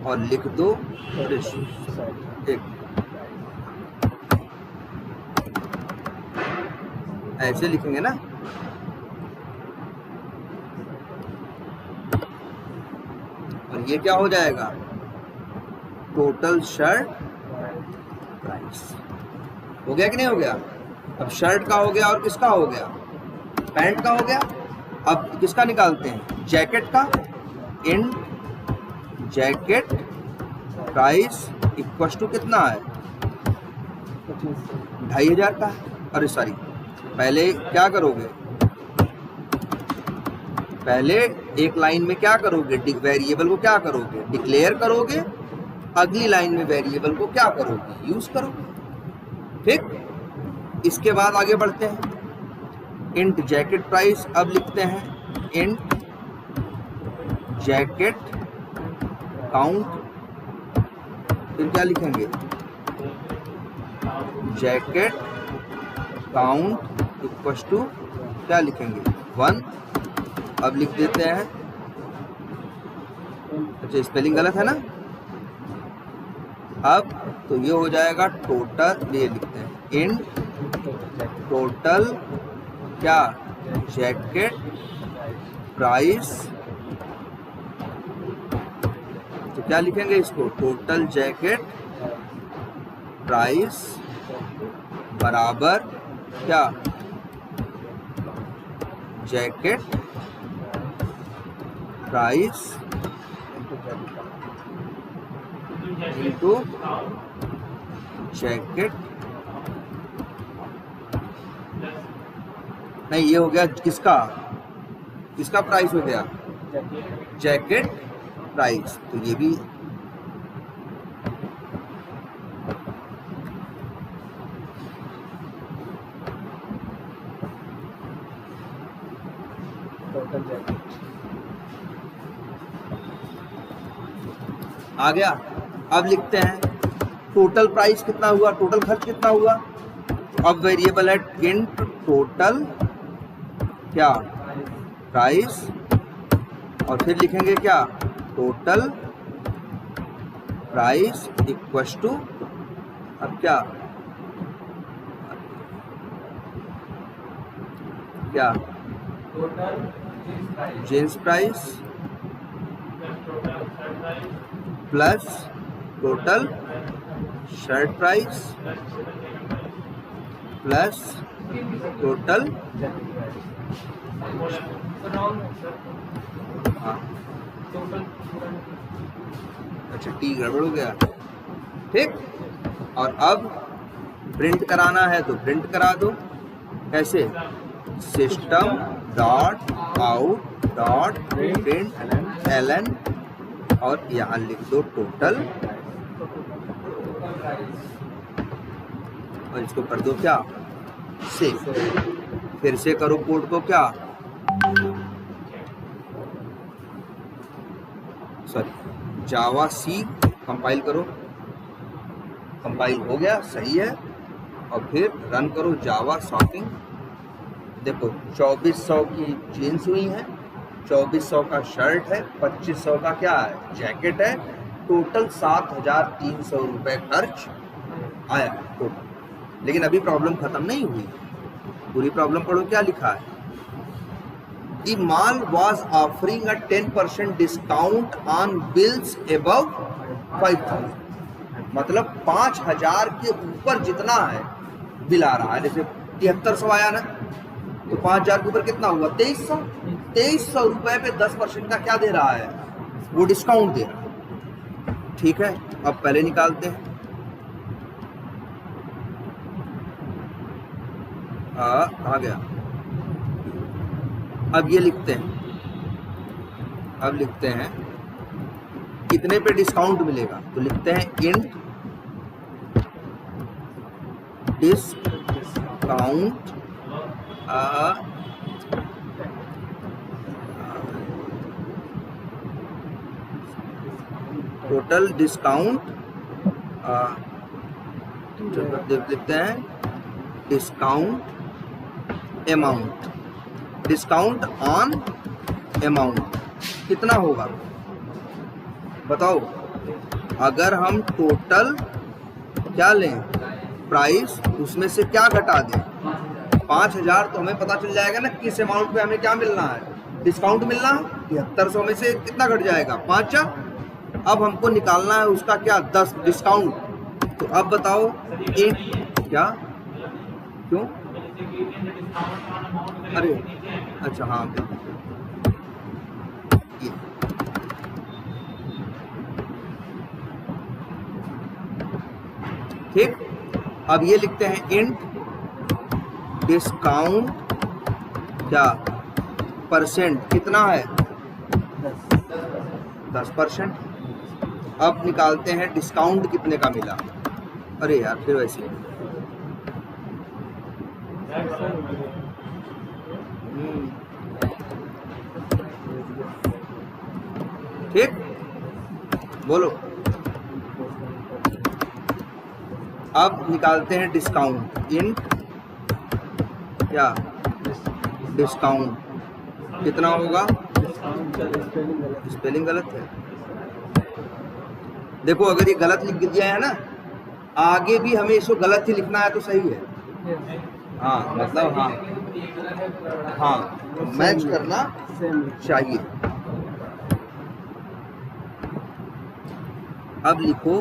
और लिख दो एक। ऐसे लिखेंगे ना। और ये क्या हो जाएगा? Total shirt price. हो गया कि नहीं हो गया? अब शर्ट का हो गया और किसका हो गया? पैंट का हो गया। अब किसका निकालते हैं? जैकेट का। Int jacket price equal to कितना है? 2500 का। अरे सॉरी, पहले क्या करोगे? पहले एक लाइन में क्या करोगे? वेरिएबल को क्या करोगे? डिक्लेयर करोगे। अगली लाइन में वेरिएबल को क्या करोगे? यूज करोगे। ठीक, इसके बाद आगे बढ़ते हैं। इंट जैकेट प्राइस अब लिखते हैं इंट जैकेट काउंट। फिर क्या लिखेंगे? जैकेट काउंट इक्वल टू क्या लिखेंगे? 1। अब लिख देते हैं, अच्छा स्पेलिंग गलत है ना। अब तो ये हो जाएगा टोटल, ये लिखते हैं इन टोटल क्या जैकेट प्राइस, तो क्या लिखेंगे इसको, टोटल जैकेट प्राइस बराबर क्या, जैकेट प्राइस इनटू जैकेट, नहीं ये हो गया किसका, किसका प्राइस हो गया, जैकेट प्राइस, तो ये भी टोटल जैकेट आ गया। अब लिखते हैं टोटल प्राइस कितना हुआ, टोटल खर्च कितना हुआ। अब वेरिएबल है इंट टोटल क्या प्राइस, और फिर लिखेंगे क्या टोटल प्राइस इक्वल्स टू, अब क्या क्या total jeans price plus total shirt price plus total, हाँ अच्छा टी गड़बड़ हो गया, ठीक। और अब प्रिंट कराना है तो प्रिंट करा दो, कैसे, system dot out dot print ln, और यहाँ लिख दो टोटल, और इसको कर दो क्या सेव। फिर से करो कोड को क्या, सॉरी जावा सी कंपाइल करो, कंपाइल हो गया सही है, और फिर रन करो जावा शॉपिंग। देखो 2400 की जीन्स हुई है, 2400 का शर्ट है, 2500 का क्या है जैकेट है, टोटल 7300 रुपये खर्च आया है टोटल। लेकिन अभी प्रॉब्लम खत्म नहीं हुई, पूरी प्रॉब्लम पढ़ो क्या लिखा है। The mall was offering a 10% discount on bills above 5000, मतलब 5000 के ऊपर जितना है बिल आ रहा है, जैसे 7300 आया ना, तो 5000 के ऊपर कितना हुआ 2300, 2300 रुपए पे 10% का क्या दे रहा है, वो डिस्काउंट दे रहा है, ठीक है। अब पहले निकालते हैं, आ गया। अब ये लिखते हैं, अब लिखते हैं कितने पे डिस्काउंट मिलेगा, तो लिखते हैं इंट डिस्काउंट टोटल डिस्काउंट, लिखते हैं discount amount, discount on amount कितना होगा बताओ। अगर हम टोटल क्या लें प्राइस, उसमें से क्या घटा दें 5000, तो हमें पता चल जाएगा ना किस अमाउंट पे हमें क्या मिलना है, डिस्काउंट मिलना है। 7300 में से कितना घट जाएगा 5000। अब हमको निकालना है उसका क्या 10 डिस्काउंट। तो अब बताओ एक क्या क्यों, अरे अच्छा हाँ ये ठीक। अब ये लिखते हैं इंट डिस्काउंट क्या परसेंट कितना है 10%। अब निकालते हैं डिस्काउंट कितने का मिला, अरे यार फिर वैसे ठीक बोलो। अब निकालते हैं डिस्काउंट, इंट क्या डिस्काउंट कितना होगा? स्पेलिंग गलत। स्पेलिंग गलत है। देखो अगर ये गलत लिख दिया है ना, आगे भी हमें इसको गलत ही लिखना है तो सही है। हाँ मतलब हाँ मैच करना सेम चाहिए। अब लिखो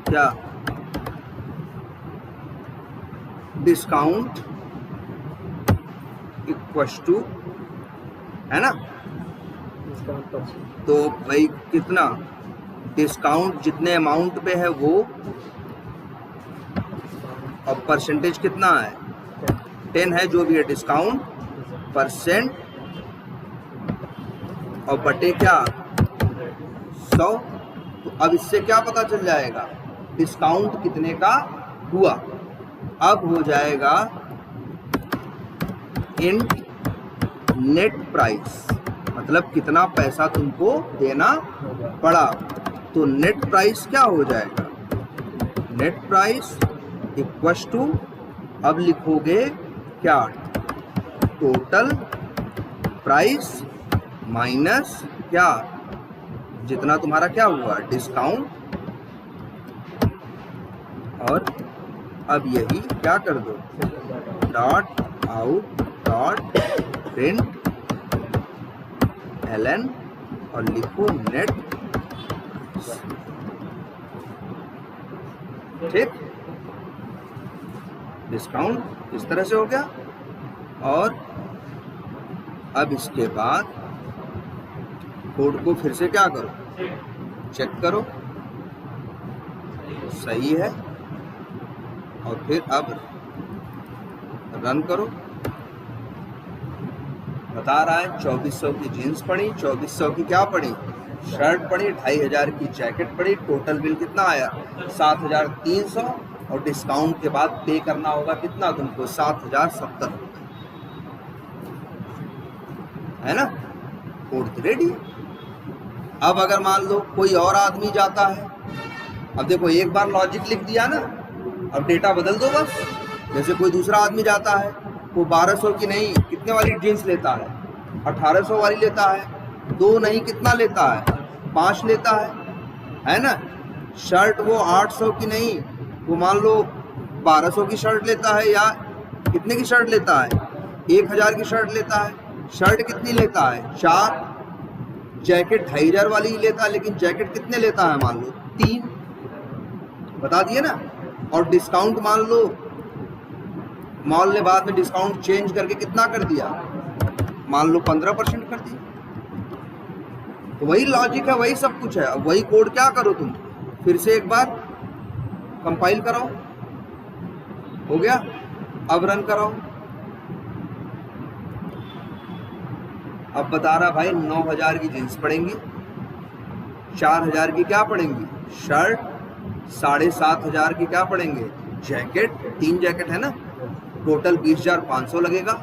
क्या? डिस्काउंट इक्वल्स टू, है ना? Discount percent. तो भाई कितना डिस्काउंट जितने अमाउंट पे है वो, और परसेंटेज कितना है? 10 है, जो भी है डिस्काउंट परसेंट, और बटे क्या? 100। तो अब इससे क्या पता चल जाएगा डिस्काउंट कितने का हुआ? अब हो जाएगा इंट नेट प्राइस, मतलब कितना पैसा तुमको देना पड़ा। तो नेट प्राइस क्या हो जाएगा? नेट प्राइस इक्वल्स टू, अब लिखोगे क्या? टोटल प्राइस माइनस क्या? जितना तुम्हारा क्या हुआ डिस्काउंट। और अब यही क्या कर दो? Dot out dot print ln और लिखो नेट। ठीक, डिस्काउंट इस तरह से हो गया। और अब इसके बाद कोड को फिर से क्या करो? चेक करो सही है, और फिर अब रन करो। बता रहा है 2400 की जीन्स पड़ी, 2400 की क्या पड़ी? शर्ट पड़ी, 2500 की जैकेट पड़ी। टोटल बिल कितना आया? 7300, और डिस्काउंट के बाद पे करना होगा कितना तुमको? 7070 रुपये, है ना? Code ready. अब अगर मान लो कोई और आदमी जाता है, अब देखो एक बार लॉजिक लिख दिया ना, अब डेटा बदल दो बस। जैसे कोई दूसरा आदमी जाता है, वो 1200 की नहीं कितने वाली जीन्स लेता है? 1800 वाली लेता है। 2 नहीं कितना लेता है? 5 लेता है ना? शर्ट वो 800 की नहीं, वो मान लो 1200 की शर्ट लेता है, या कितने की शर्ट लेता है? 1000 की शर्ट लेता है। शर्ट कितनी लेता है? 4। जैकेट 2500 वाली ही लेता है, लेकिन जैकेट कितने लेता है? मान लो 3। बता दिए ना। और डिस्काउंट मान लो मॉल ने बाद में डिस्काउंट चेंज करके कितना कर दिया? मान लो 15% कर दिया। तो वही लॉजिक है, वही सब कुछ है। अब वही कोड क्या करो तुम, फिर से एक बार कंपाइल कराओ, हो गया। अब रन कराओ। अब बता रहा भाई 9000 की जीन्स पड़ेंगी, 4000 की क्या पड़ेंगी? शर्ट, 7500 की क्या पड़ेंगे? जैकेट। 3 जैकेट है ना, टोटल 20500 लगेगा।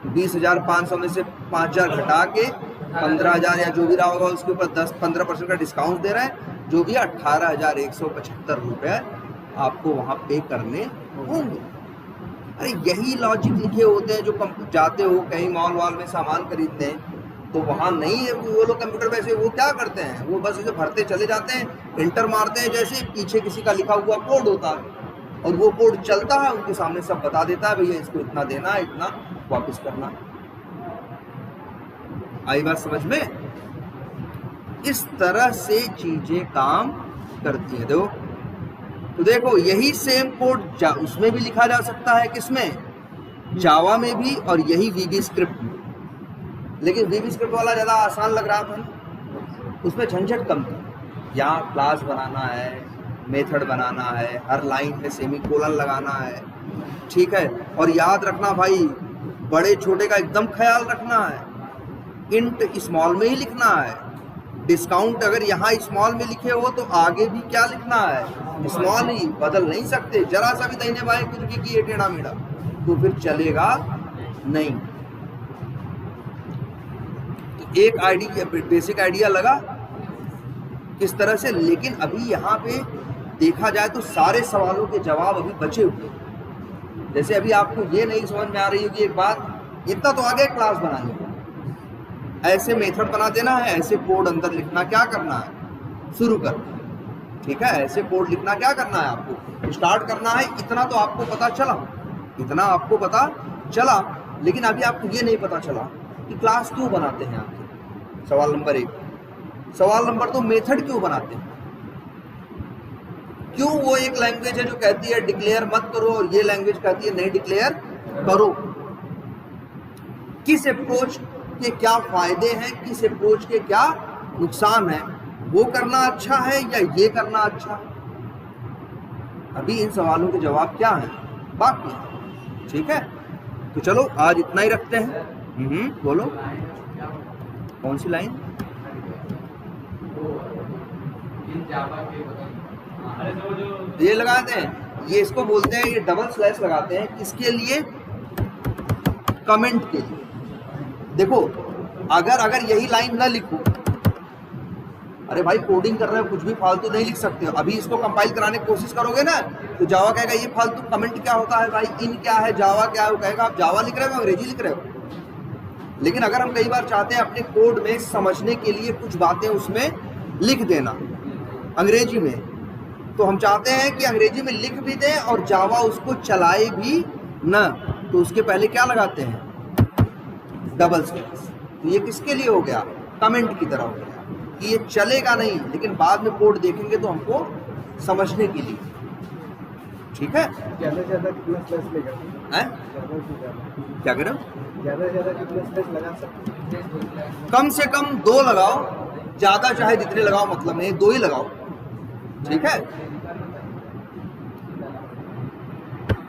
20500 में से 5000 घटा के 15000 या जो भी रहा होगा उसके ऊपर 10-15% का डिस्काउंट दे रहा है, जो भी 18175 रुपये आपको वहाँ पे करने होंगे। अरे यही लॉजिक लिखे होते हैं। जो जाते हो कहीं मॉल वॉल में सामान खरीदते हैं, तो वहाँ नहीं है वो लोग कंप्यूटर पे, ऐसे वो क्या करते हैं, वो बस इसे भरते चले जाते हैं, इंटर मारते हैं, जैसे पीछे किसी का लिखा हुआ कोड होता है, और वो कोड चलता है, उनके सामने सब बता देता है, भैया इसको इतना देना है, इतना वापस करना। आई बात समझ में? इस तरह से चीजें काम करती हैं। देखो, तो देखो यही सेम कोड उसमें भी लिखा जा सकता है, किसमें? जावा में भी, और यही वीबी स्क्रिप्ट में। लेकिन वीबी स्क्रिप्ट वाला ज़्यादा आसान लग रहा था ना, उसमें झंझट कम था। यहाँ क्लास बनाना है, मेथड बनाना है, हर लाइन में सेमीकोलन लगाना है, ठीक है। और याद रखना भाई, बड़े छोटे का एकदम ख्याल रखना है। इंट स्मॉल में ही लिखना है। डिस्काउंट अगर यहाँ स्मॉल में लिखे हो तो आगे भी क्या लिखना है? स्मॉल ही, बदल नहीं सकते। जरा सा भी दाहिने बाएं कुछ भी किए टेढ़ा मेढ़ा तो फिर चलेगा नहीं। तो एक आइडिया, बेसिक आइडिया लगा किस तरह से। लेकिन अभी यहाँ पे देखा जाए तो सारे सवालों के जवाब अभी बचे हुए। जैसे अभी आपको ये नहीं समझ में आ रही होगी एक बात, इतना तो आ गया क्लास बनाने को, ऐसे मेथड बना देना है, ऐसे कोड अंदर लिखना क्या करना है, शुरू करना है। ठीक है, ऐसे कोड लिखना क्या करना है, आपको स्टार्ट करना है। इतना तो आपको पता चला, इतना आपको पता चला, लेकिन अभी आपको ये नहीं पता चला कि क्लास क्यों बनाते हैं आखिर। सवाल नंबर 1। सवाल नंबर 2, मेथड क्यों बनाते हैं। क्यों वो एक लैंग्वेज है जो कहती है डिक्लेयर मत करो और ये लैंग्वेज कहती है नहीं डिक्लेयर करो। किस अप्रोच के क्या फायदे हैं, किस अप्रोच के क्या नुकसान है, वो करना अच्छा है या ये करना अच्छा है। अभी इन सवालों के जवाब क्या हैं बाकी। ठीक है, तो चलो आज इतना ही रखते हैं। बोलो कौन सी लाइन। ये लगाते हैं, ये इसको बोलते हैं, ये डबल स्लैश लगाते हैं किसके लिए, कमेंट के लिए। देखो अगर यही लाइन ना लिखो, अरे भाई कोडिंग कर रहे हो, कुछ भी फालतू नहीं लिख सकते हो। अभी इसको कंपाइल कराने की कोशिश करोगे ना तो जावा कहेगा ये फालतू कमेंट क्या होता है भाई, इन क्या है, जावा क्या है। वो कहेगा आप जावा लिख रहे हो, अंग्रेजी लिख रहे हो। लेकिन अगर हम कई बार चाहते हैं अपने कोड में समझने के लिए कुछ बातें उसमें लिख देना अंग्रेजी में, तो हम चाहते हैं कि अंग्रेजी में लिख भी दें और जावा उसको चलाए भी ना, तो उसके पहले क्या लगाते हैं, डबल स्लैश। तो ये किसके लिए हो गया, कमेंट की तरह हो गया कि ये चलेगा नहीं, लेकिन बाद में कोड देखेंगे तो हमको समझने के लिए। ठीक है, ज़्यादा से ज़्यादा कितना स्लैश लेगा, हैं? ज़्यादा से ज़्यादा क्या कह रहे हो, ज़्यादा से ज़्यादा कितना स्लैश लगा सकते हैं। कम से कम 2 लगाओ, ज्यादा चाहे जितने लगाओ मतलब नहीं, 2 ही लगाओ। ठीक है,